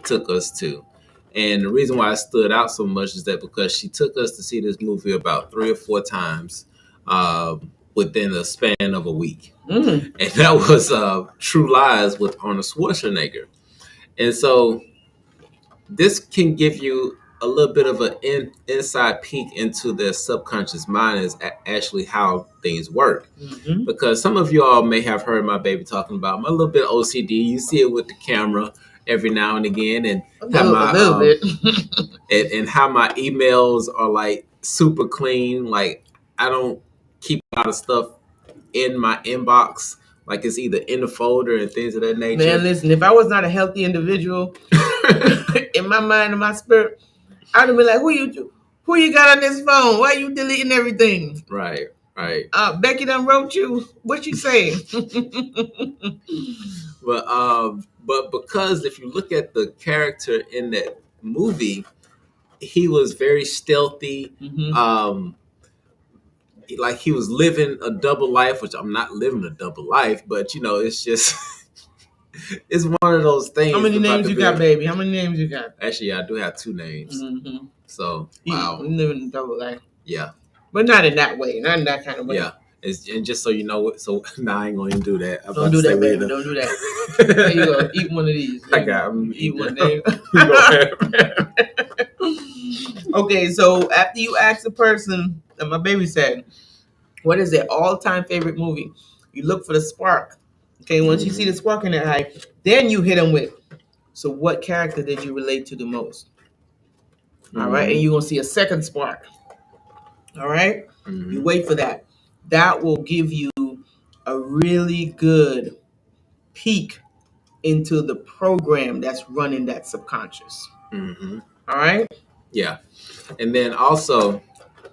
[SPEAKER 1] took us to. And the reason why it stood out so much is that because she took us to see this movie about 3 or 4 times within the span of a week. And that was True Lies with Arnold Schwarzenegger. And so this can give you a little bit of an inside peek into their subconscious mind is actually how things work. Because some of you all may have heard my baby talking about my little bit OCD. You see it with the camera every now and again, and how and how my emails are like super clean. Like I don't keep a lot of stuff in my inbox Like it's either in the folder and things of that nature.
[SPEAKER 2] Man, listen, if I was not a healthy individual in my mind and my spirit, I'd have been like, who you got on this phone? Why you deleting everything?
[SPEAKER 1] Right.
[SPEAKER 2] Becky done wrote you. What you saying?
[SPEAKER 1] But because if you look at the character in that movie, he was very stealthy. Like he was living a double life, which I'm not living a double life, but it's just it's one of those things.
[SPEAKER 2] How many names you got, baby? How many names you got?
[SPEAKER 1] Actually, I do have 2 names. So wow,
[SPEAKER 2] I'm living a double life.
[SPEAKER 1] Yeah,
[SPEAKER 2] but not in that way, not in that kind of way.
[SPEAKER 1] Yeah, and just so you know, so now I ain't gonna even do that.
[SPEAKER 2] Don't do that, baby. Don't do that. There you go. Eat one of these.
[SPEAKER 1] I got.
[SPEAKER 2] Eat one. There Okay, so after you ask the person, and my baby said, what is their all-time favorite movie? You look for the spark. Okay, once you see the spark in their eye, then you hit them with, so what character did you relate to the most? All right, and you're going to see a second spark. All right? You wait for that. That will give you a really good peek into the program that's running that subconscious. All right?
[SPEAKER 1] Yeah. And then also,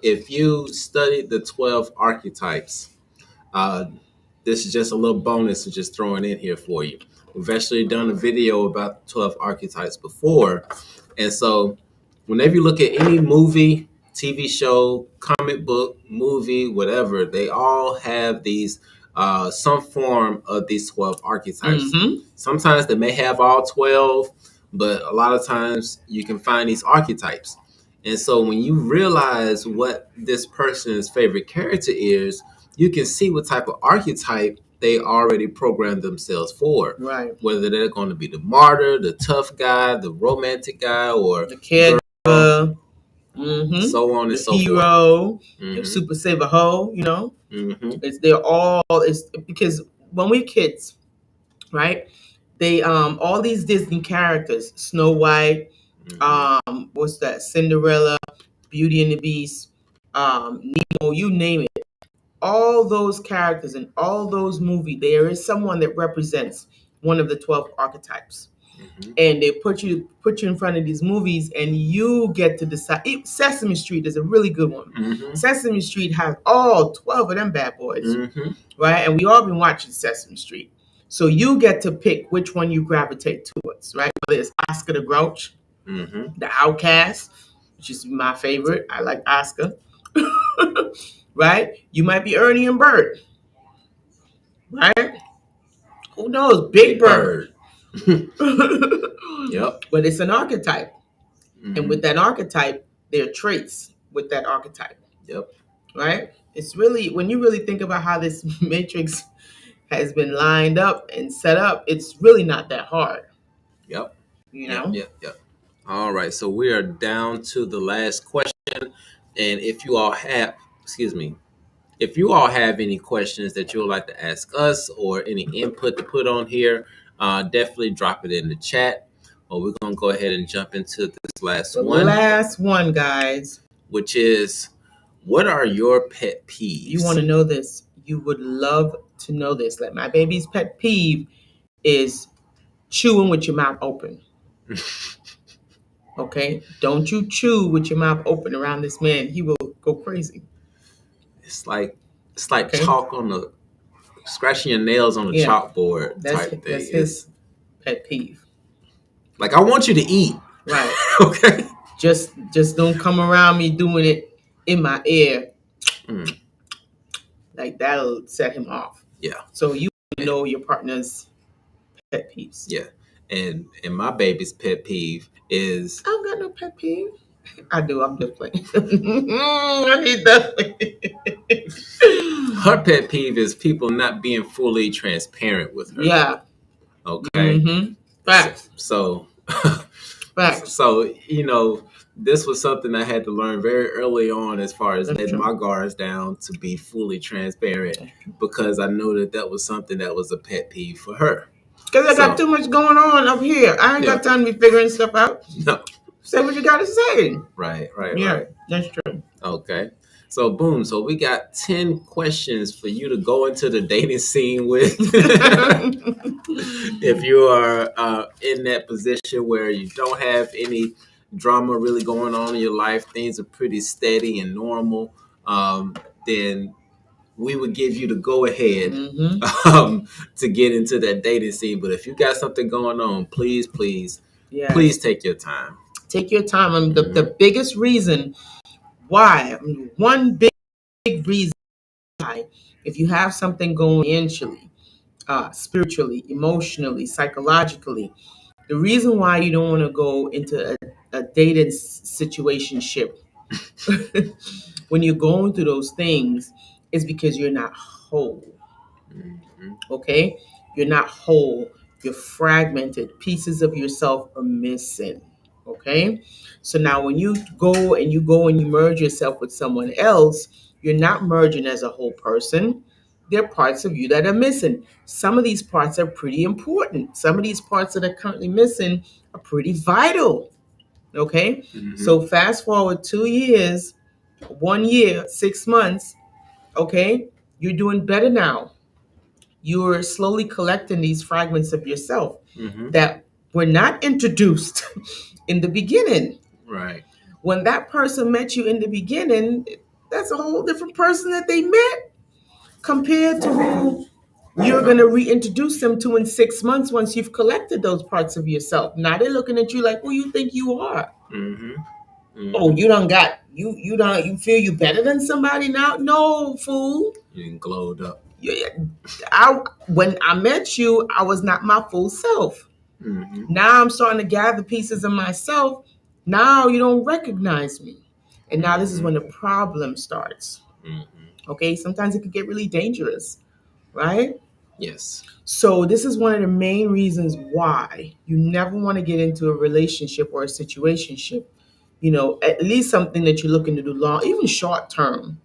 [SPEAKER 1] if you study the 12 archetypes, this is just a little bonus to just throwing in here for you. We've actually done a video about 12 archetypes before. And so whenever you look at any movie, TV show, comic book, movie, whatever, they all have these some form of these 12 archetypes. Sometimes they may have all 12, but a lot of times you can find these archetypes. And so when you realize what this person's favorite character is, you can see what type of archetype they already programmed themselves for.
[SPEAKER 2] Right.
[SPEAKER 1] Whether they're going to be the martyr, the tough guy, the romantic guy, or
[SPEAKER 2] the caregiver,
[SPEAKER 1] so on and so
[SPEAKER 2] hero, the super saver hoe, It's because when we're kids, right? They all these Disney characters, Snow White, what's that? Cinderella, Beauty and the Beast, Nemo, you name it. All those characters in all those movies, there is someone that represents one of the 12 archetypes. And they put you in front of these movies, and you get to decide. Sesame Street is a really good one. Sesame Street has all 12 of them bad boys, right? And we all been watching Sesame Street, so you get to pick which one you gravitate towards, right? Whether it's Oscar the Grouch, the Outcast, which is my favorite. I like Oscar, right? You might be Ernie and Bert, right? Who knows? Big Bird.
[SPEAKER 1] Yep.
[SPEAKER 2] But it's an archetype. And with that archetype, there are traits with that archetype.
[SPEAKER 1] Yep.
[SPEAKER 2] Right? It's really, when you really think about how this matrix has been lined up and set up, it's really not that hard.
[SPEAKER 1] Yep.
[SPEAKER 2] Yep.
[SPEAKER 1] All right. So we are down to the last question. And if you all have, if you all have any questions that you would like to ask us or any input to put on here, definitely drop it in the chat. Or we're going to go ahead and jump into this last one.
[SPEAKER 2] Last one, guys.
[SPEAKER 1] Which is, what are your pet peeves?
[SPEAKER 2] You want to know this. You would love to know this. Like, my baby's pet peeve is chewing with your mouth open. Okay? Don't you chew with your mouth open around this man. He will go crazy.
[SPEAKER 1] It's like chalk on the, scratching your nails on the chalkboard type thing.
[SPEAKER 2] That's his pet peeve.
[SPEAKER 1] Like, I want you to eat.
[SPEAKER 2] Right.
[SPEAKER 1] Okay.
[SPEAKER 2] Just don't come around me doing it in my ear. Like, that'll set him off.
[SPEAKER 1] Yeah.
[SPEAKER 2] So you know your partner's pet peeves.
[SPEAKER 1] Yeah. And my baby's pet peeve is,
[SPEAKER 2] I don't got no pet peeve. I do. I'm just playing. I need that.
[SPEAKER 1] Her pet peeve is people not being fully transparent with her.
[SPEAKER 2] Yeah.
[SPEAKER 1] Okay.
[SPEAKER 2] Facts.
[SPEAKER 1] So,
[SPEAKER 2] Facts.
[SPEAKER 1] So, this was something I had to learn very early on, as far as letting my guards down to be fully transparent, because I knew that was something that was a pet peeve for her.
[SPEAKER 2] Because I got too much going on up here. I ain't got time to be figuring stuff out.
[SPEAKER 1] No.
[SPEAKER 2] Say what you got to say.
[SPEAKER 1] Right.
[SPEAKER 2] Yeah, that's true.
[SPEAKER 1] Okay. So boom. So we got 10 questions for you to go into the dating scene with. If you are in that position where you don't have any drama really going on in your life, things are pretty steady and normal, then we would give you the go ahead to get into that dating scene. But if you got something going on, please, please,
[SPEAKER 2] Yes.
[SPEAKER 1] please take your time.
[SPEAKER 2] Take your time. The biggest reason why, one big reason why, if you have something going financially, spiritually, emotionally, psychologically, the reason why you don't want to go into a dating situationship when you're going through those things is because you're not whole. Okay? You're not whole. You're fragmented. Pieces of yourself are missing. Okay? So now when you go and you merge yourself with someone else, you're not merging as a whole person. There are parts of you that are missing. Some of these parts are pretty important. Some of these parts that are currently missing are pretty vital. Okay? So fast forward 2 years, 1 year, 6 months, okay? You're doing better now. You're slowly collecting these fragments of yourself that were not introduced in the beginning.
[SPEAKER 1] Right.
[SPEAKER 2] When that person met you in the beginning, that's a whole different person that they met compared to who you're going to reintroduce them to in 6 months once you've collected those parts of yourself. Now they're looking at you like, who you think you are? Oh, you don't got you don't you feel you better than somebody now? No, fool.
[SPEAKER 1] You didn't glowed up.
[SPEAKER 2] When I met you, I was not my full self. Now I'm starting to gather pieces of myself. Now you don't recognize me. And now this is when the problem starts. Okay, sometimes it can get really dangerous, right?
[SPEAKER 1] Yes.
[SPEAKER 2] So this is one of the main reasons why you never want to get into a relationship or a situationship. At least something that you're looking to do long, even short term,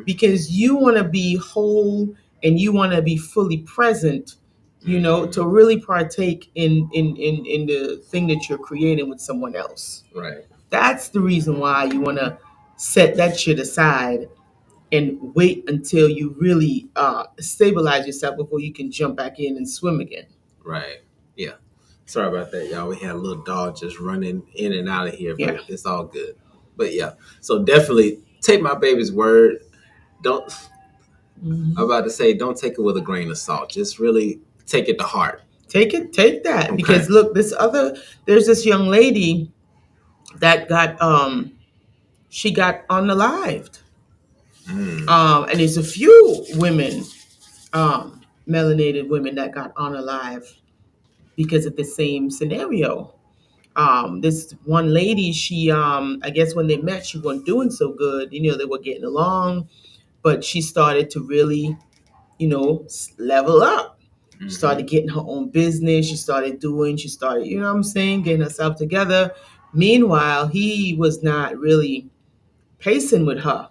[SPEAKER 2] because you want to be whole and you want to be fully present, to really partake in the thing that you're creating with someone else.
[SPEAKER 1] Right.
[SPEAKER 2] That's the reason why you want to set that shit aside and wait until you really stabilize yourself before you can jump back in and swim again.
[SPEAKER 1] Right. Yeah. Sorry about that, y'all. We had a little dog just running in and out of here, but
[SPEAKER 2] Yeah.
[SPEAKER 1] it's all good. But yeah, so definitely take my baby's word. Don't. I'm about to say, don't take it with a grain of salt. Just really take it to heart.
[SPEAKER 2] Take that.
[SPEAKER 1] Okay.
[SPEAKER 2] Because look, there's this young lady that got she got unalived. And there's a few women, melanated women that got unalived because of the same scenario. This one lady, she I guess when they met, she wasn't doing so good. They were getting along, but she started to really, level up. She started getting her own business. She started, you know what I'm saying, getting herself together. Meanwhile, he was not really pacing with her.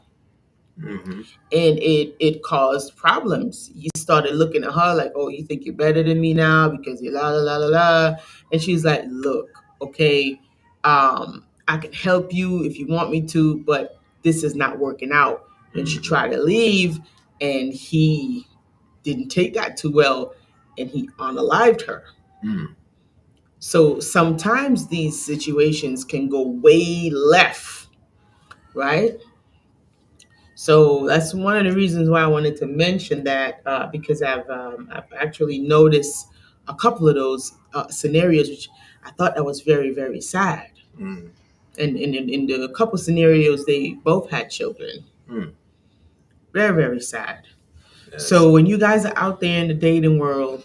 [SPEAKER 2] And it caused problems. He started looking at her like, oh, you think you're better than me now because you la la la la la. And she's like, look, okay, I can help you if you want me to, but this is not working out. And she tried to leave, and he didn't take that too well, and he unalived her. So sometimes these situations can go way left, right? So that's one of the reasons why I wanted to mention that, because I've actually noticed a couple of those scenarios, which I thought that was very, very sad. And in the couple scenarios, they both had children. Very, very sad. Yes. So when you guys are out there in the dating world,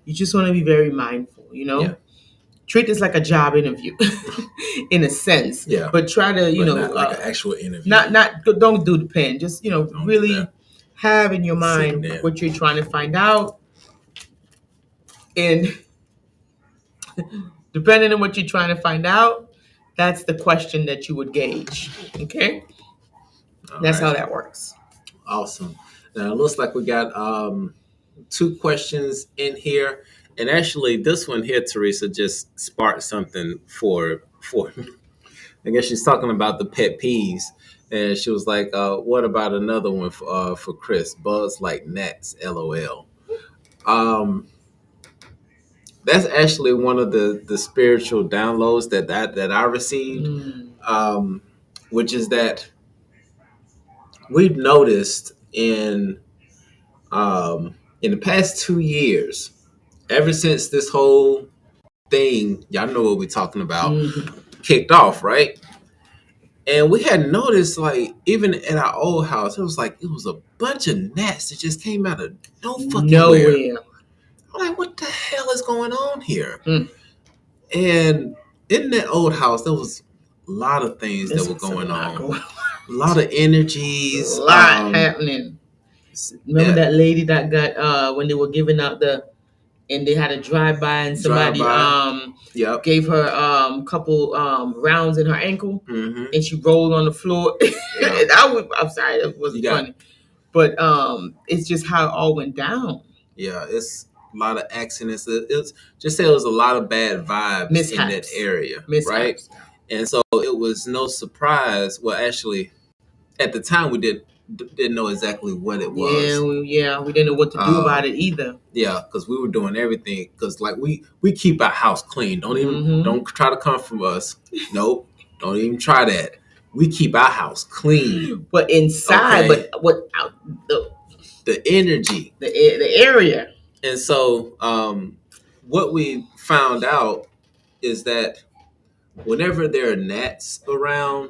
[SPEAKER 2] you just want to be very mindful, Yeah. Treat this like a job interview, in a sense. Yeah. But try to,
[SPEAKER 1] not like an actual interview.
[SPEAKER 2] Don't do the pen. Just, really have in your mind what you're trying to find out. And depending on what you're trying to find out, that's the question that you would gauge. Okay? That's how that works.
[SPEAKER 1] Awesome. Now it looks like we got 2 questions in here. And actually this one here, Teresa, just sparked something for me. I guess she's talking about the pet peeves. And she was like, "What about another one for Chris? Bugs like gnats, LOL." Um, that's actually one of the spiritual downloads that I received, um, which is that we've noticed in the past 2 years, ever since this whole thing, y'all know what we're talking about, kicked off, right? And we had noticed, like, even at our old house, it was a bunch of gnats that just came out of no fucking where. I'm like, what the hell is going on here? And in that old house, there was a lot of things that were going on. A lot of energies.
[SPEAKER 2] A lot happening. Remember that lady that got when they were giving out and they had a drive-by and somebody gave her couple rounds in her ankle, and she rolled on the floor. And I'm sorry, that wasn't funny. But it's just how it all went down.
[SPEAKER 1] Yeah, it's a lot of accidents. It's just say it was a lot of bad vibes in that area, right? And so it was no surprise. Well, actually, at the time we didn't know exactly what it was.
[SPEAKER 2] We didn't know what to do about it either.
[SPEAKER 1] Yeah, because we were doing everything. Because like we keep our house clean. Don't try to come from us. Nope, don't even try that. We keep our house clean.
[SPEAKER 2] But inside, but without
[SPEAKER 1] the energy,
[SPEAKER 2] the area.
[SPEAKER 1] And so, what we found out is that whenever there are gnats around,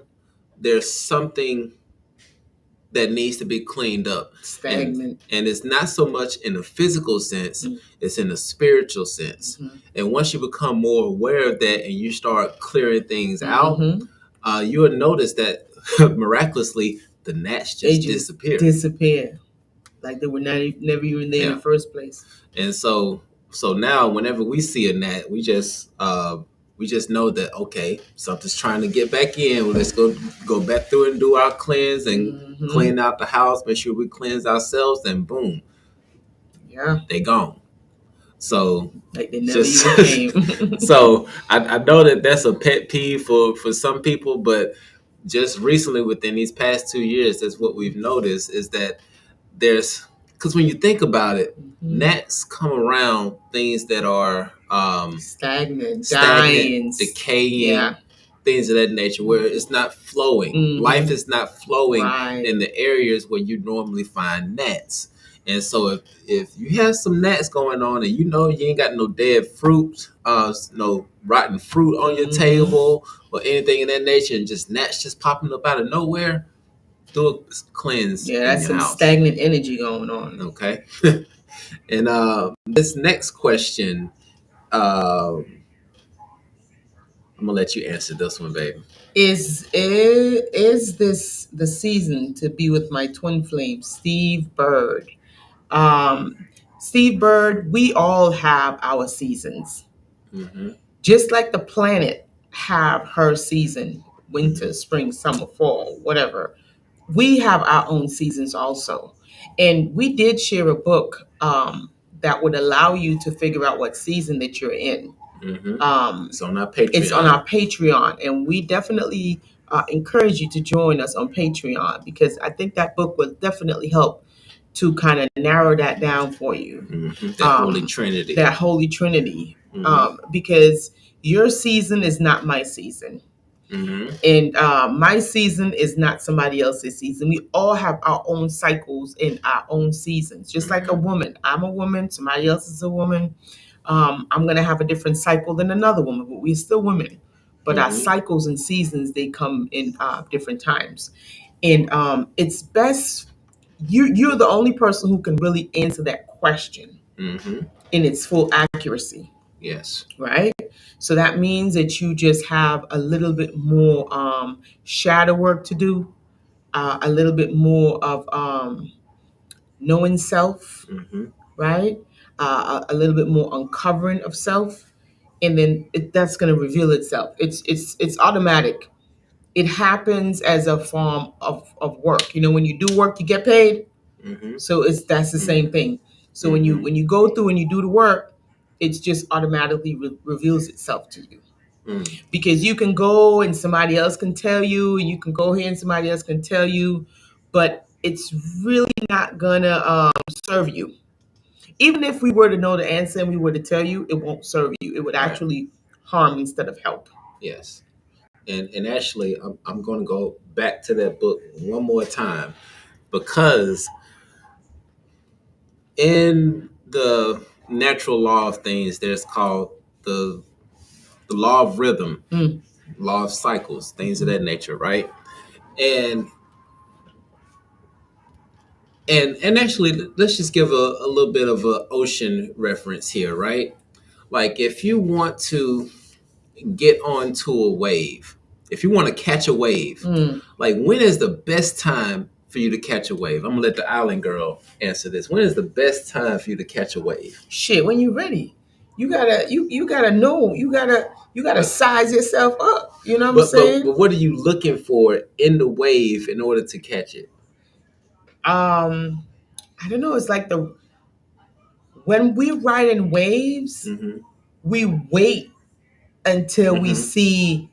[SPEAKER 1] there's something that needs to be cleaned up.
[SPEAKER 2] Stagnant.
[SPEAKER 1] And it's not so much in a physical sense, it's in a spiritual sense. And once you become more aware of that and you start clearing things out, you will notice that miraculously the gnats just
[SPEAKER 2] disappear. Like they were never even there in the first place.
[SPEAKER 1] And so now whenever we see a gnat, we just know that, okay, something's trying to get back in. Well, let's go back through and do our cleanse and clean out the house, make sure we cleanse ourselves, and boom.
[SPEAKER 2] Yeah.
[SPEAKER 1] They gone. So
[SPEAKER 2] like they never even came.
[SPEAKER 1] So I know that's a pet peeve for some people, but just recently within these past 2 years, that's what we've noticed is that because when you think about it, gnats come around things that are
[SPEAKER 2] stagnant, dying,
[SPEAKER 1] decaying, things of that nature, where it's not flowing. Life is not flowing in the areas where you normally find gnats. And so if you have some gnats going on and you ain't got no dead fruit, no rotten fruit on your table or anything of that nature, and just gnats just popping up out of nowhere, do a cleanse.
[SPEAKER 2] Yeah, that's some stagnant energy going on.
[SPEAKER 1] Okay. And this next question, I'm gonna let you answer this one, baby.
[SPEAKER 2] Is this the season to be with my twin flame, Steve Bird? Steve Bird, we all have our seasons. Just like the planet have her season, winter, spring, summer, fall, whatever. We have our own seasons also. And we did share a book that would allow you to figure out what season that you're in.
[SPEAKER 1] It's on our Patreon.
[SPEAKER 2] It's on our Patreon. And we definitely encourage you to join us on Patreon, because I think that book will definitely help to kind of narrow that down for you.
[SPEAKER 1] That Holy Trinity.
[SPEAKER 2] That Holy Trinity. Because your season is not my season. And my season is not somebody else's season. We all have our own cycles and our own seasons. Just like a woman. I'm a woman. Somebody else is a woman. I'm going to have a different cycle than another woman, but we're still women. But our cycles and seasons, they come in different times. And it's best, you're the only person who can really answer that question in its full accuracy.
[SPEAKER 1] Yes.
[SPEAKER 2] Right? So that means that you just have a little bit more shadow work to do, a little bit more of knowing self, right? A little bit more uncovering of self, and then that's going to reveal itself. It's automatic. It happens as a form of work. When you do work, you get paid. So that's the same thing. So when you go through and you do the work, it just automatically reveals itself to you. Because you can go and somebody else can tell you, and you can go here and somebody else can tell you, but it's really not gonna serve you. Even if we were to know the answer and we were to tell you, it won't serve you. It would actually harm instead of help.
[SPEAKER 1] Yes. And actually, I'm going to go back to that book one more time, because in the natural law of things, there's called the law of rhythm, law of cycles, things of that nature, right? And and actually, let's just give a little bit of an ocean reference here, right? Like if you want to get onto a wave, if you want to catch a wave, like when is the best time for you to catch a wave? I'm gonna let the island girl answer this. When is the best time for you to catch a wave?
[SPEAKER 2] Shit, when you're ready. You gotta know. You gotta size yourself up. You know what I'm saying?
[SPEAKER 1] But what are you looking for in the wave in order to catch it?
[SPEAKER 2] I don't know. It's like when we ride in waves, we wait until we see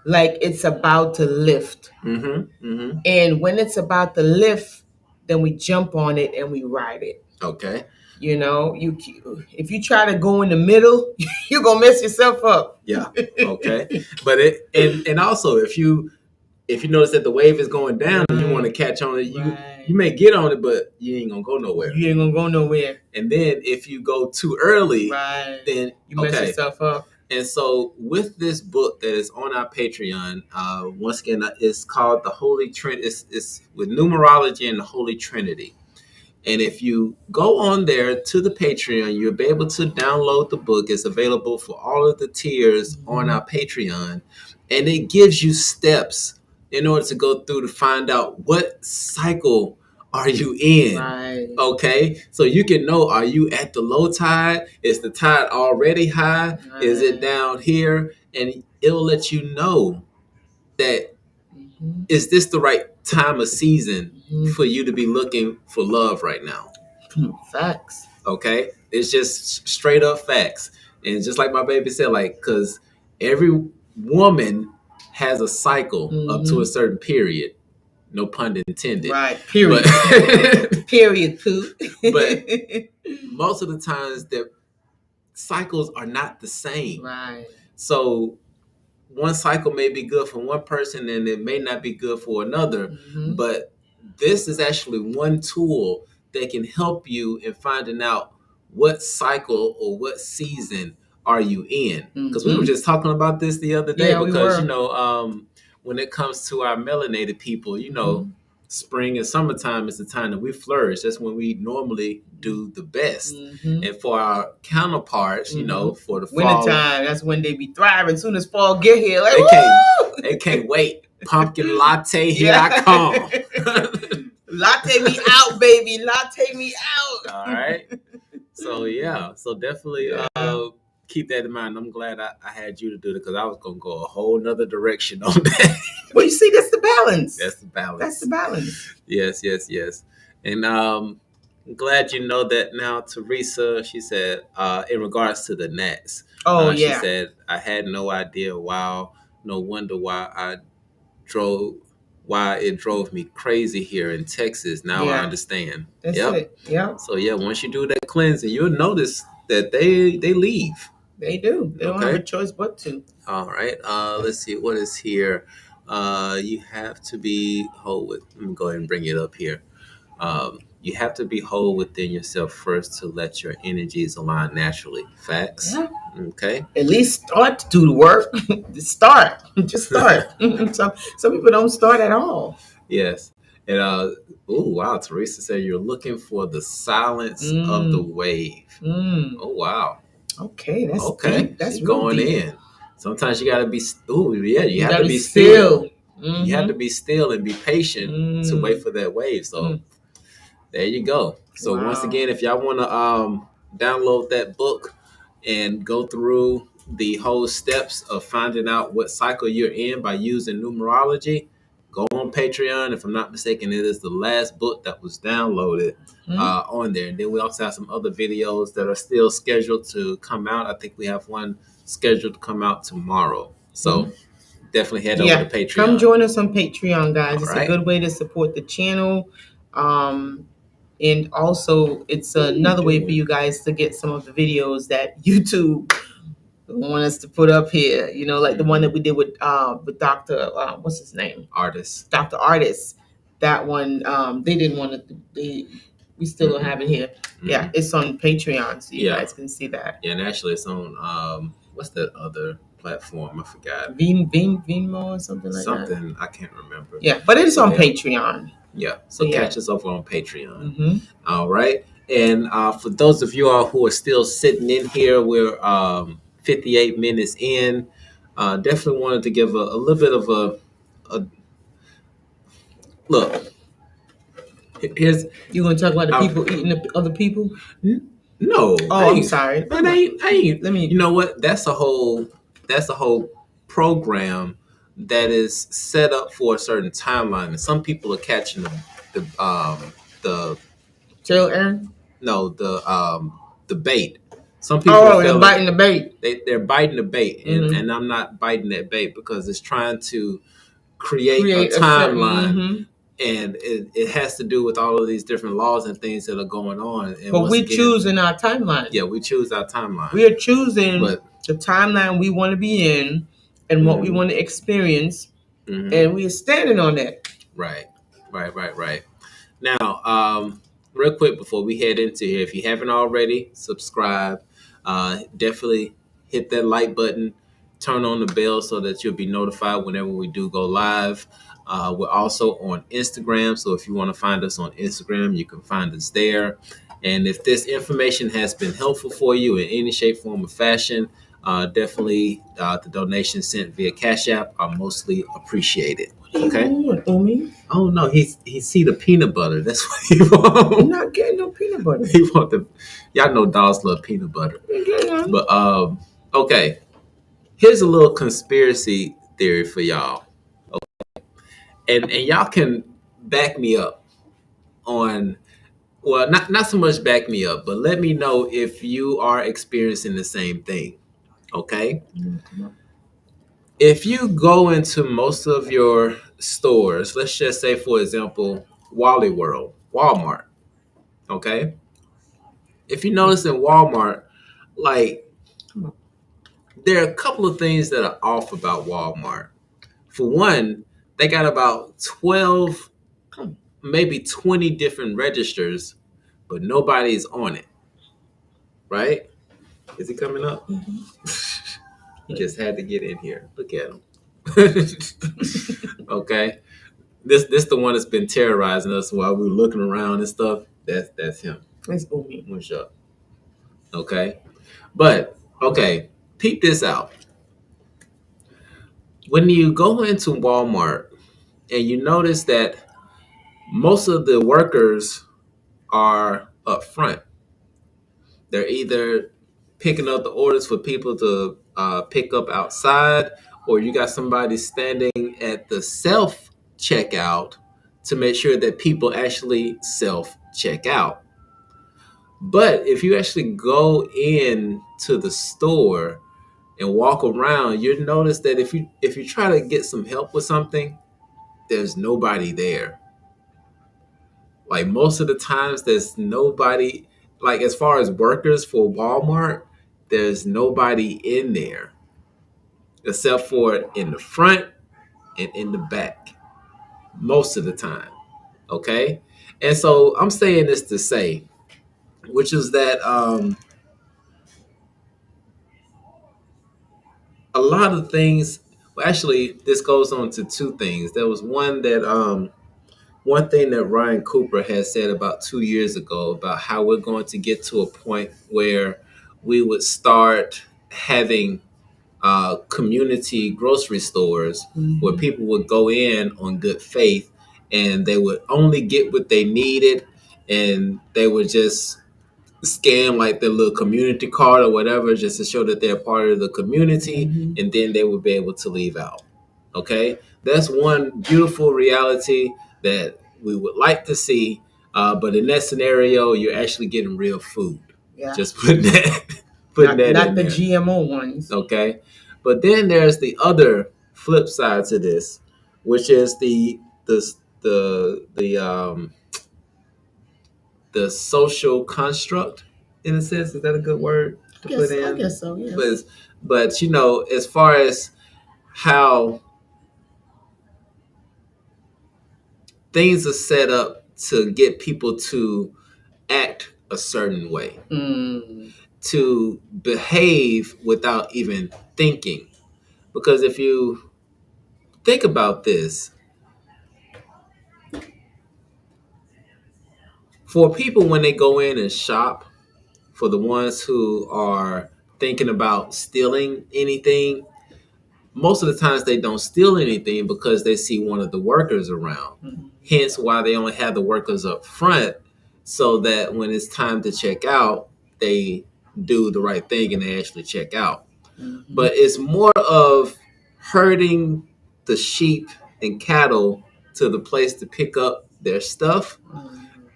[SPEAKER 2] like it's about to lift. And when it's about to lift, then we jump on it and we ride it.
[SPEAKER 1] Okay.
[SPEAKER 2] You know, if you try to go in the middle, you're gonna mess yourself up.
[SPEAKER 1] Yeah. Okay. But and also if you notice that the wave is going down and you want to catch on it, you may get on it, but you ain't gonna go nowhere.
[SPEAKER 2] You ain't gonna go nowhere.
[SPEAKER 1] And then if you go too early, then
[SPEAKER 2] you mess yourself up.
[SPEAKER 1] And so with this book that is on our Patreon, once again, it's called The Holy Trinity. It's with numerology and the Holy Trinity. And if you go on there to the Patreon, you'll be able to download the book. It's available for all of the tiers on our Patreon. And it gives you steps in order to go through to find out what cycle are you in.
[SPEAKER 2] Right.
[SPEAKER 1] Okay. So you can know, are you at the low tide? Is the tide already high? Right. Is it down here? And it'll let you know that is this the right time of season for you to be looking for love right now?
[SPEAKER 2] Facts.
[SPEAKER 1] Okay. It's just straight up facts. And just like my baby said, like, because every woman has a cycle up to a certain period. No pun intended.
[SPEAKER 2] Right. Period.
[SPEAKER 1] But,
[SPEAKER 2] period, poo.
[SPEAKER 1] But most of the times the cycles are not the same.
[SPEAKER 2] Right.
[SPEAKER 1] So one cycle may be good for one person and it may not be good for another. But this is actually one tool that can help you in finding out what cycle or what season are you in. Because we were just talking about this the other day, because, you know, when it comes to our melanated people, you know, spring and summertime is the time that we flourish. That's when we normally do the best. And for our counterparts, you know, for the fall,
[SPEAKER 2] wintertime, that's when they be thriving. As soon as fall get here, like
[SPEAKER 1] they can't wait. Pumpkin latte, here I come.
[SPEAKER 2] Latte me out, baby. Latte me out.
[SPEAKER 1] All right. So yeah, so definitely keep that in mind. I'm glad I had you to do it, because I was gonna go a whole nother direction on that.
[SPEAKER 2] Well, you see, that's the balance.
[SPEAKER 1] That's the balance.
[SPEAKER 2] That's the balance.
[SPEAKER 1] Yes. And I'm glad you know that now. Teresa, she said, in regards to the gnats. She said, I had no idea. Wow, no wonder why it drove me crazy here in Texas. Now I understand.
[SPEAKER 2] That's it. Yeah.
[SPEAKER 1] So yeah, once you do that cleansing, you'll notice that they leave.
[SPEAKER 2] They do. They don't have a choice but to.
[SPEAKER 1] All right. Let's see what is here. You have to be whole with. Let me go ahead and bring it up here. You have to be whole within yourself first to let your energies align naturally. Facts. Yeah. Okay.
[SPEAKER 2] At least start to do the work. Just start. Some people don't start at all.
[SPEAKER 1] Yes. And wow, Teresa said you're looking for the silence of the wave. Oh wow.
[SPEAKER 2] Okay, that's
[SPEAKER 1] deep. That's going deep. In. Sometimes you gotta be you have to be
[SPEAKER 2] still.
[SPEAKER 1] You have to be still and be patient to wait for that wave. So there you go. So once again, if y'all want to download that book and go through the whole steps of finding out what cycle you're in by using numerology, go on Patreon. If I'm not mistaken, it is the last book that was downloaded on there. And then we also have some other videos that are still scheduled to come out. I think we have one scheduled to come out tomorrow. So definitely head over to Patreon.
[SPEAKER 2] Come join us on Patreon, guys. It's
[SPEAKER 1] right.
[SPEAKER 2] a good way to support the channel. And also, it's another way for you guys to get some of the videos that YouTube want us to put up here. You know, like the one that we did with Dr. What's his name?
[SPEAKER 1] Artist.
[SPEAKER 2] Dr. Artist. That one, they didn't want to. We still don't have it here. Yeah, it's on Patreon, so you guys can see that.
[SPEAKER 1] Yeah, and actually, it's on what's that other platform? I forgot.
[SPEAKER 2] Vimeo or something like that.
[SPEAKER 1] Something I can't remember.
[SPEAKER 2] Yeah, but it is on Patreon.
[SPEAKER 1] Yeah, so catch us over on Patreon.
[SPEAKER 2] Mm-hmm.
[SPEAKER 1] All right, and for those of you all who are still sitting in here, we're 58 minutes in. Definitely wanted to give a little bit of a look. Here's
[SPEAKER 2] You gonna talk about the people eating the other people?
[SPEAKER 1] No.
[SPEAKER 2] Oh, I'm sorry.
[SPEAKER 1] But I ain't.
[SPEAKER 2] Let me.
[SPEAKER 1] You know what? That's a whole program that is set up for a certain timeline, and some people are catching the
[SPEAKER 2] tail end.
[SPEAKER 1] No, the bait. Some people
[SPEAKER 2] they're biting the bait.
[SPEAKER 1] They're biting the bait, and I'm not biting that bait because it's trying to create a timeline. And it has to do with all of these different laws and things that are going on. And
[SPEAKER 2] but we're choosing our timeline.
[SPEAKER 1] Yeah, we choose our timeline.
[SPEAKER 2] We are choosing the timeline we want to be in and what we want to experience. And we are standing on that.
[SPEAKER 1] Right. Now, real quick before we head into here, if you haven't already, subscribe. Definitely hit that like button. Turn on the bell so that you'll be notified whenever we do go live. We're also on Instagram, so if you want to find us on Instagram, you can find us there. And if this information has been helpful for you in any shape, form, or fashion, definitely the donations sent via Cash App are mostly appreciated. Okay. Oh no, he see the peanut butter. That's what he wants.
[SPEAKER 2] I'm not getting no peanut butter.
[SPEAKER 1] He want the. Y'all know dogs love peanut butter. But okay. Here's a little conspiracy theory for y'all. And y'all can back me up on, well, not so much back me up, but let me know if you are experiencing the same thing. Okay? If you go into most of your stores, let's just say, for example, Wally World, Walmart. Okay? If you notice in Walmart, like, there are a couple of things that are off about Walmart. For one, they got about 12, maybe 20 different registers, but nobody's on it. Right? Is he coming up? He just had to get in here. Look at him. Okay. This the one that's been terrorizing us while we were looking around and stuff. That's him.
[SPEAKER 2] That's Omi.
[SPEAKER 1] What's up? Okay. But, okay, peep this out. When you go into Walmart and you notice that most of the workers are up front, they're either picking up the orders for people to pick up outside, or you got somebody standing at the self checkout to make sure that people actually self check out. But if you actually go in to the store and walk around, you'll notice that if you try to get some help with something, there's nobody there. Like most of the times, there's nobody. Like as far as workers for Walmart, there's nobody in there except for in the front and in the back most of the time. Okay, and so I'm saying this to say, which is that a lot of things. Well, actually, this goes on to two things. There was one thing that Ryan Cooper had said about 2 years ago about how we're going to get to a point where we would start having community grocery stores where people would go in on good faith and they would only get what they needed, and they would just scan like their little community card or whatever just to show that they're part of the community, and then they would be able to leave out. Okay, that's one beautiful reality that we would like to see, but in that scenario, you're actually getting real food. Yeah. Just putting that
[SPEAKER 2] not
[SPEAKER 1] in
[SPEAKER 2] the
[SPEAKER 1] there.
[SPEAKER 2] GMO ones.
[SPEAKER 1] Okay, But then there's the other flip side to this, which is the the um the social construct, in a sense. Is that a good word to put in?
[SPEAKER 2] I guess so. Yes.
[SPEAKER 1] But you know, as far as how things are set up to get people to act a certain way, to behave without even thinking. Because if you think about this, for people when they go in and shop, for the ones who are thinking about stealing anything, most of the times they don't steal anything because they see one of the workers around. Hence why they only have the workers up front, so that when it's time to check out, they do the right thing and they actually check out. But it's more of herding the sheep and cattle to the place to pick up their stuff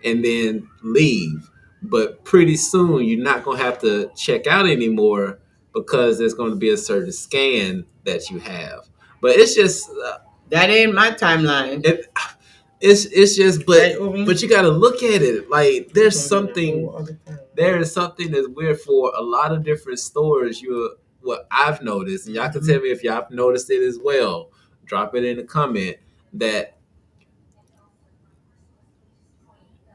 [SPEAKER 1] and then leave. But pretty soon you're not going to have to check out anymore because there's going to be a certain scan that you have. But it's just
[SPEAKER 2] that ain't my timeline.
[SPEAKER 1] It's just, but you got to look at it like there is something that's weird for a lot of different stores. What I've noticed, and y'all can tell me if y'all have noticed it as well. Drop it in the comment that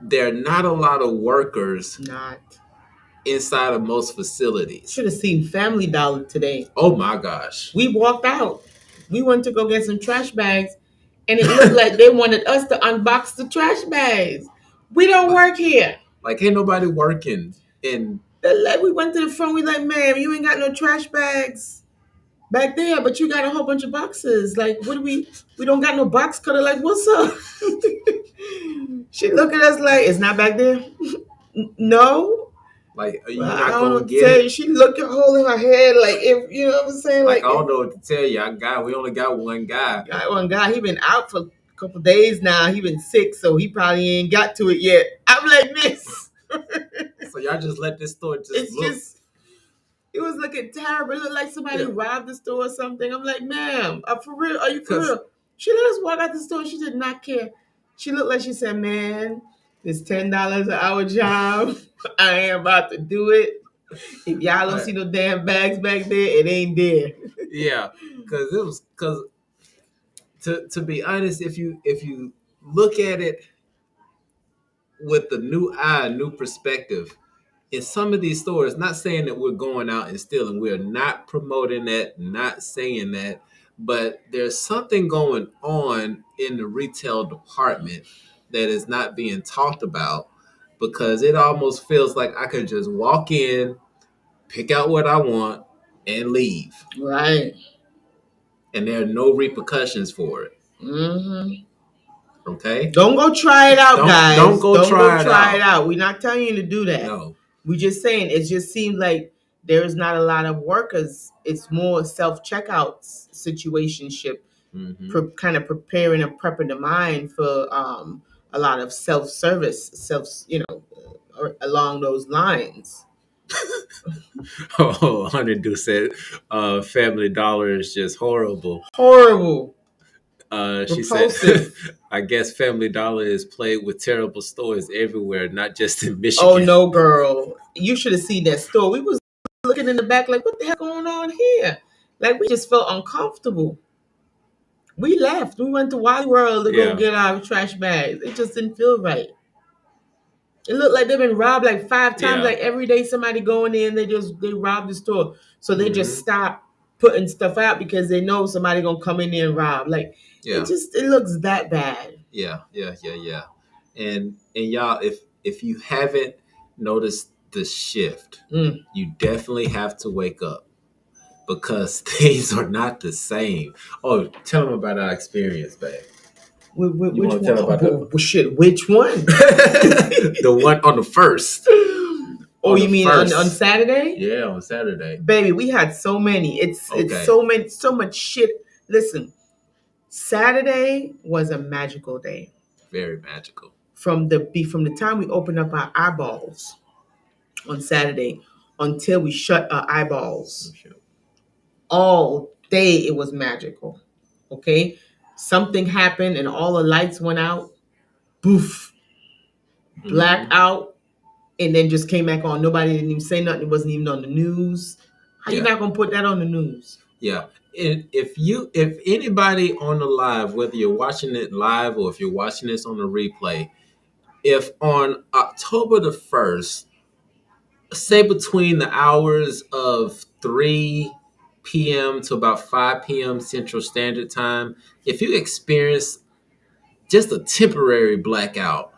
[SPEAKER 1] there are not a lot of workers inside of most facilities.
[SPEAKER 2] Should have seen Family Dollar today.
[SPEAKER 1] Oh my gosh.
[SPEAKER 2] We walked out. We went to go get some trash bags, and it looked like they wanted us to unbox the trash bags. We don't work here.
[SPEAKER 1] Like, ain't nobody working. And
[SPEAKER 2] we went to the front. We like, ma'am, you ain't got no trash bags back there, but you got a whole bunch of boxes. Like, what do we don't got no box cutter. Like, what's up? She looked at us like, it's not back there? No.
[SPEAKER 1] Like, are you not gonna get it?
[SPEAKER 2] She looked at holding her head like, if you know what I'm saying.
[SPEAKER 1] Like I don't know what to tell you. We only got one guy.
[SPEAKER 2] He been out for a couple days now. He been sick, so he probably ain't got to it yet. I'm like, miss.
[SPEAKER 1] So y'all just let this store
[SPEAKER 2] it was looking terrible. It looked like somebody robbed the store or something. I'm like, ma'am, for real? Are you for real? She let us walk out the store. She did not care. She looked like she said, man, it's $10 an hour job. I ain't about to do it. If y'all don't see no damn bags back there, it ain't there.
[SPEAKER 1] Yeah, because to be honest, if you look at it with the new eye, new perspective, in some of these stores, not saying that we're going out and stealing, we're not promoting that, not saying that, but there's something going on in the retail department that is not being talked about, because it almost feels like I could just walk in, pick out what I want, and leave.
[SPEAKER 2] Right.
[SPEAKER 1] And there are no repercussions for it. Okay?
[SPEAKER 2] Don't go try it out, guys.
[SPEAKER 1] Don't go try
[SPEAKER 2] it out. We're not telling you to do that.
[SPEAKER 1] No.
[SPEAKER 2] We're just saying it just seems like there's not a lot of workers. It's more self-checkout situationship, kind of preparing and prepping the mind for a lot of self-service, along those lines.
[SPEAKER 1] Oh, Honeydew said Family Dollar is just horrible.
[SPEAKER 2] Horrible.
[SPEAKER 1] She said, I guess Family Dollar is played with terrible stores everywhere, not just in Michigan.
[SPEAKER 2] Oh, no, girl. You should have seen that store. We was looking in the back like, what the hell going on here? Like, we just felt uncomfortable. We left. We went to Wally World to go get our trash bags. It just didn't feel right. It looked like they've been robbed like 5 times. Like, every day somebody going in, they rob the store. So they just stop putting stuff out because they know somebody gonna come in there and rob. Like, it looks that bad.
[SPEAKER 1] Yeah. And y'all, if you haven't noticed the shift, you definitely have to wake up, because things are not the same. Oh, tell them about our experience, babe.
[SPEAKER 2] Which one? Which one?
[SPEAKER 1] The one on the first.
[SPEAKER 2] Oh, you mean on Saturday?
[SPEAKER 1] Yeah, on Saturday.
[SPEAKER 2] Baby, we had so many. It's so much shit. Listen, Saturday was a magical day.
[SPEAKER 1] Very magical.
[SPEAKER 2] From the time we opened up our eyeballs on Saturday until we shut our eyeballs all day it was magical. Okay, something happened and all the lights went out. Poof, black out, and then just came back on. Nobody didn't even say nothing. It wasn't even on the news. How you not gonna put that on the news?
[SPEAKER 1] Yeah. And if anybody on the live, whether you're watching it live or if you're watching this on the replay, if on October the 1st, say between the hours of 3 p.m. to about 5 p.m. Central Standard Time, if you experience just a temporary blackout,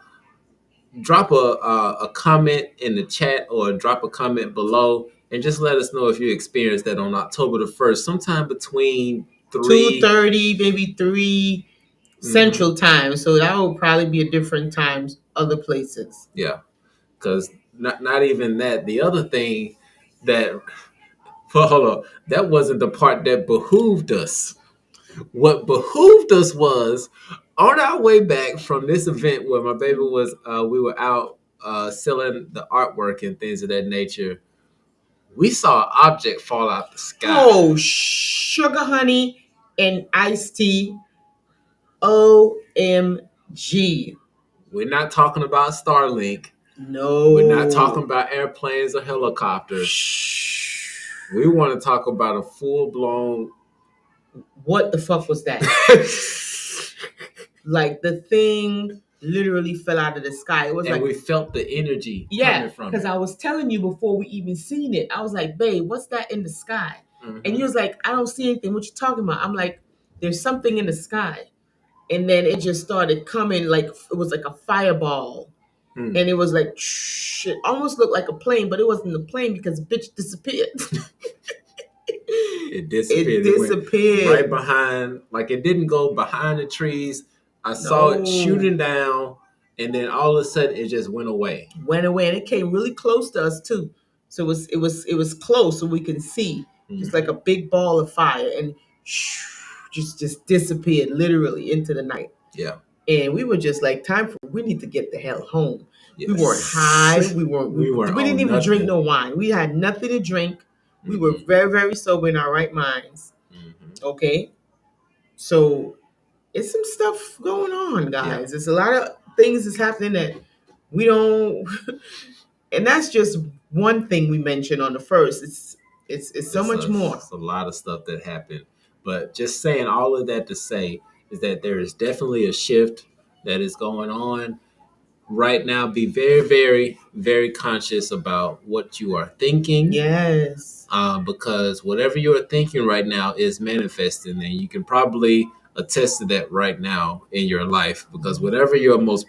[SPEAKER 1] drop a comment in the chat or drop a comment below and just let us know if you experienced that on October the 1st, sometime between
[SPEAKER 2] 2:30, maybe 3 Central Time. So that will probably be a different times other places.
[SPEAKER 1] Yeah, because not even that. The other thing that, well, hold on, that wasn't the part that behooved us. What behooved us was on our way back from this event where my baby was, we were out selling the artwork and things of that nature. We saw an object fall out the sky.
[SPEAKER 2] Oh, sugar honey and iced tea. OMG.
[SPEAKER 1] We're not talking about Starlink.
[SPEAKER 2] No.
[SPEAKER 1] We're not talking about airplanes or helicopters. Shh. We want to talk about a full-blown...
[SPEAKER 2] What the fuck was that? Like, the thing literally fell out of the sky. It was
[SPEAKER 1] and
[SPEAKER 2] like...
[SPEAKER 1] we felt the energy coming from it.
[SPEAKER 2] Because I was telling you before we even seen it. I was like, babe, what's that in the sky? And you was like, I don't see anything. What you talking about? I'm like, there's something in the sky. And then it just started coming like, it was like a fireball. And it was like, it almost looked like a plane, but it wasn't a plane because bitch disappeared.
[SPEAKER 1] It disappeared.
[SPEAKER 2] It disappeared.
[SPEAKER 1] Right behind, like it didn't go behind the trees. I saw it shooting down, and then all of a sudden it just went away. And
[SPEAKER 2] it came really close to us too. So it was close, so we can see, just like a big ball of fire, and just disappeared literally into the night.
[SPEAKER 1] Yeah.
[SPEAKER 2] And we were just like, we need to get the hell home. Yes. We weren't high. We didn't even drink no wine. We had nothing to drink. We were very, very sober in our right minds. Okay. So it's some stuff going on, guys. Yeah. There's a lot of things that's happening that we don't, and that's just one thing we mentioned on the first. It's so much more.
[SPEAKER 1] It's a lot of stuff that happened. But just saying all of that to say is that there is definitely a shift that is going on right now. Be very, very, very conscious about what you are thinking.
[SPEAKER 2] Yes.
[SPEAKER 1] Because whatever you are thinking right now is manifesting, and you can probably attest to that right now in your life, because whatever your most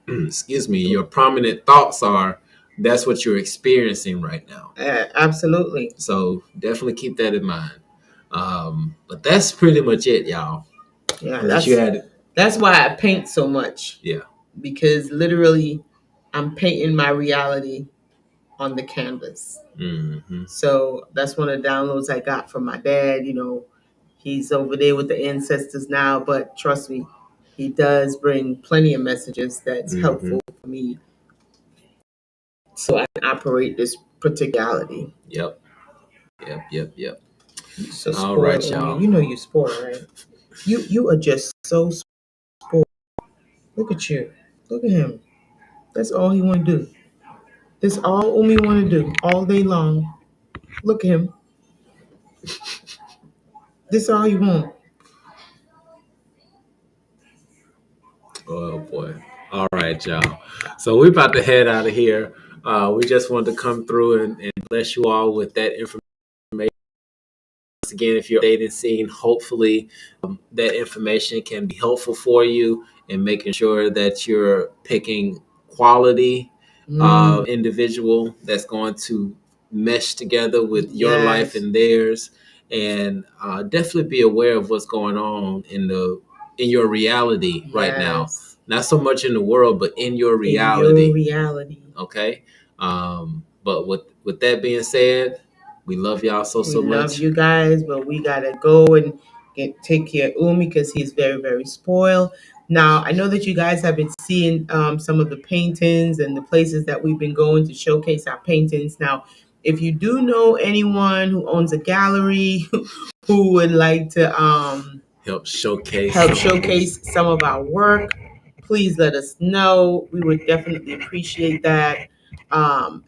[SPEAKER 1] your prominent thoughts are, that's what you're experiencing right now.
[SPEAKER 2] Absolutely.
[SPEAKER 1] So definitely keep that in mind. But that's pretty much it, y'all.
[SPEAKER 2] Yeah, that's why I paint so much.
[SPEAKER 1] Yeah.
[SPEAKER 2] Because literally I'm painting my reality on the canvas. Mm-hmm. So that's one of the downloads I got from my dad. You know, he's over there with the ancestors now, but trust me, he does bring plenty of messages that's helpful for me, so I can operate this particularity.
[SPEAKER 1] Yep.
[SPEAKER 2] So all right, y'all. You know you spoiled, right? You are just so spoiled. Look at you. Look at him. That's all he want to do. That's all Umi want to do all day long. Look at him. This all you want.
[SPEAKER 1] Oh boy. All right, y'all. So we're about to head out of here. We just wanted to come through and bless you all with that information. Once again, if you're dating scene, hopefully that information can be helpful for you in making sure that you're picking quality individual that's going to mesh together with your life and theirs. And definitely be aware of what's going on in your reality right now. Not so much in the world, but in your reality. Okay. But with that being said, we love y'all so much. We love
[SPEAKER 2] you guys, but we gotta go and take care of Umi because he's very, very spoiled. Now, I know that you guys have been seeing some of the paintings and the places that we've been going to showcase our paintings. Now, If you do know anyone who owns a gallery who would like to help showcase some of our work, please let us know. We would definitely appreciate that.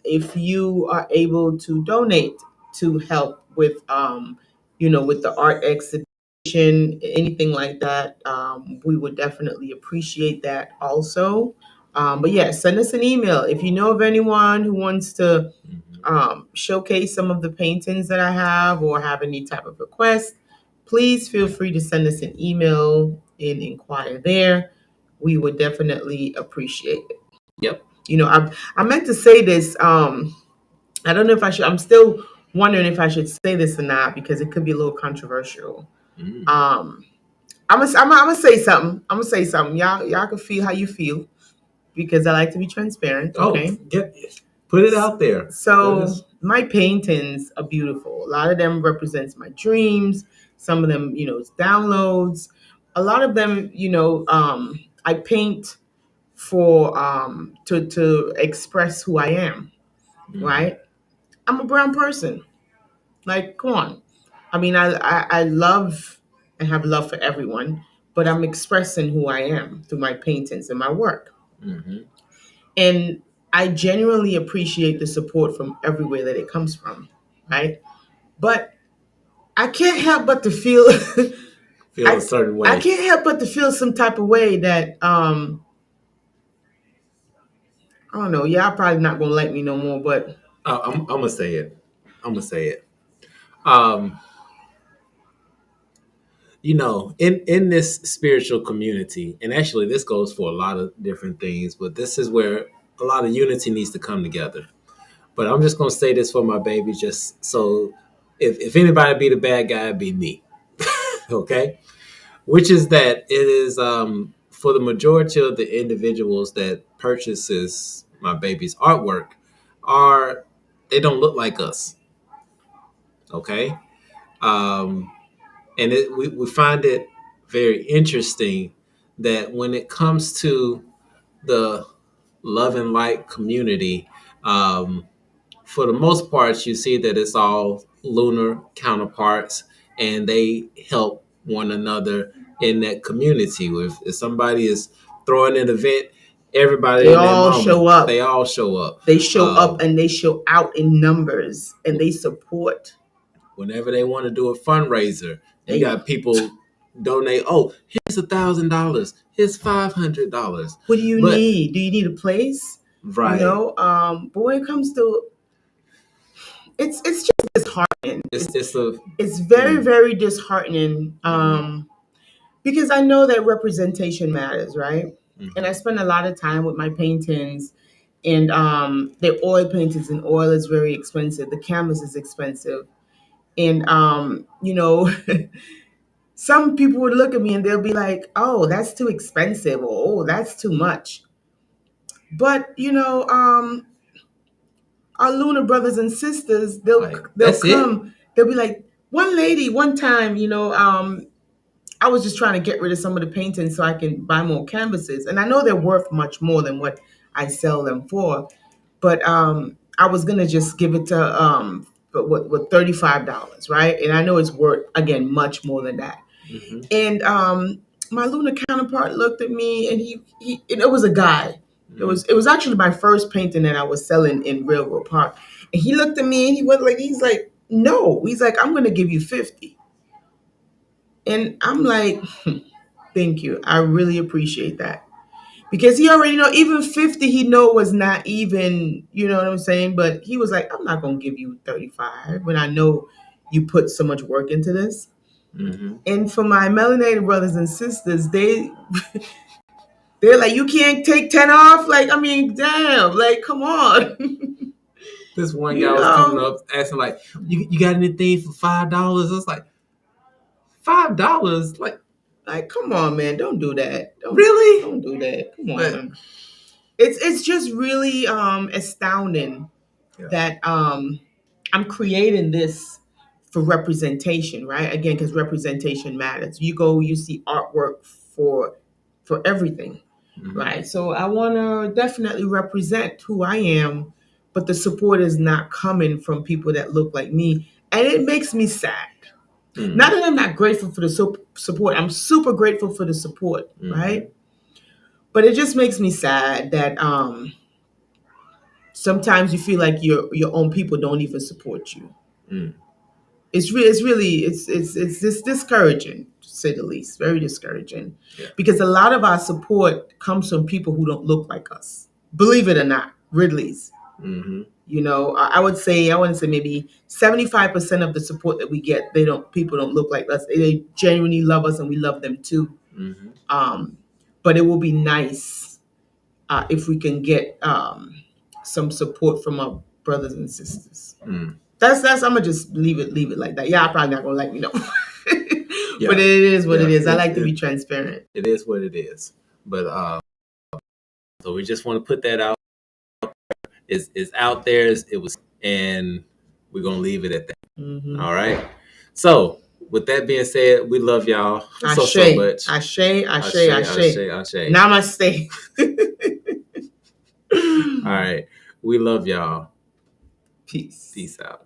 [SPEAKER 2] If you are able to donate to help with, with the art exhibition, anything like that, we would definitely appreciate that also. But yeah, send us an email if you know of anyone who wants to showcase some of the paintings that I have or have any type of request. Please feel free to send us an email and inquire there. We would definitely appreciate it.
[SPEAKER 1] Yep.
[SPEAKER 2] I meant to say this. I don't know if I should. I'm still wondering if I should say this or not because it could be a little controversial.
[SPEAKER 1] Mm.
[SPEAKER 2] I'm gonna say something. I'm gonna say something. Y'all can feel how you feel because I like to be transparent. Okay.
[SPEAKER 1] Put it out there.
[SPEAKER 2] So my paintings are beautiful. A lot of them represents my dreams. Some of them, it's downloads. A lot of them, I paint for to express who I am. Right? I'm a brown person. Like, come on. I mean, I love and have love for everyone, but I'm expressing who I am through my paintings and my work.
[SPEAKER 1] Mm-hmm.
[SPEAKER 2] And I genuinely appreciate the support from everywhere that it comes from, right? But I can't help but to feel
[SPEAKER 1] a certain way.
[SPEAKER 2] I can't help but to feel some type of way that I don't know. Y'all probably not gonna like me no more, but
[SPEAKER 1] I'm gonna say it. In this spiritual community, and actually this goes for a lot of different things, but this is where a lot of unity needs to come together. But I'm just gonna say this for my baby, just so if anybody be the bad guy, it'd be me. Okay, which is that it is for the majority of the individuals that purchases my baby's artwork are they don't look like us. Okay, um, and we find it very interesting that when it comes to the love and light community, for the most part, you see that it's all lunar counterparts, and they help one another in that community. If somebody is throwing an event, everybody
[SPEAKER 2] they
[SPEAKER 1] in that
[SPEAKER 2] all
[SPEAKER 1] moment,
[SPEAKER 2] show up.
[SPEAKER 1] they all show up.
[SPEAKER 2] They show up and they show out in numbers and they support.
[SPEAKER 1] Whenever they want to do a fundraiser, you got people donate. Oh, here's $1,000. Here's $500.
[SPEAKER 2] What do you need? Do you need a place?
[SPEAKER 1] Right.
[SPEAKER 2] But when it comes to it's just disheartening. It's very, very disheartening. Because I know that representation matters, right? Mm-hmm. And I spend a lot of time with my paintings, and they're oil paintings, and oil is very expensive. The canvas is expensive, and some people would look at me and they'll be like, "Oh, that's too expensive," or "Oh, that's too much." But our lunar brothers and sisters, they'll come. They'll be like, one lady, one time, I was just trying to get rid of some of the paintings so I can buy more canvases. And I know they're worth much more than what I sell them for. But I was gonna just give it to with $35, right? And I know it's worth again much more than that. Mm-hmm. And my lunar counterpart looked at me, and he and it was a guy. Mm-hmm. It was actually my first painting that I was selling in Railroad Park. And he looked at me and he's like, no. He's like, I'm gonna give you 50. And I'm like, thank you. I really appreciate that. Because he already know, even 50 he know was not even, you know what I'm saying? But he was like, I'm not going to give you 35 when I know you put so much work into this. Mm-hmm. And for my melanated brothers and sisters, they're like, you can't take 10 off? Like, I mean, damn, like, come on.
[SPEAKER 1] This one guy was coming up asking like, you got anything for $5? I was like, $5?
[SPEAKER 2] Like, come on, man, don't do that.
[SPEAKER 1] Really?
[SPEAKER 2] Don't do that. Come on. It's just really astounding that I'm creating this for representation, right? Again, because representation matters. You see artwork for everything, mm-hmm. right? So I want to definitely represent who I am but the support is not coming from people that look like me, and it makes me sad. Not that I'm not grateful for the support. I'm super grateful for the support, right? But it just makes me sad that sometimes you feel like your own people don't even support you. It's discouraging, to say the least. Very discouraging, because a lot of our support comes from people who don't look like us. Believe it or not, Ridley's. You know, I wouldn't say maybe 75% of the support that we get, people don't look like us. They genuinely love us, and we love them too. But it will be nice if we can get some support from our brothers and sisters. That's I'm gonna just leave it like that. Yeah, I'm probably not gonna let me know. But it is what it is. I like to be transparent.
[SPEAKER 1] It is what it is. But so we just want to put that out. It's out there. It was, and we're gonna leave it at that. All right. So with that being said, we love y'all so much.
[SPEAKER 2] Ashe. Namaste.
[SPEAKER 1] All right. We love y'all.
[SPEAKER 2] Peace.
[SPEAKER 1] Peace out.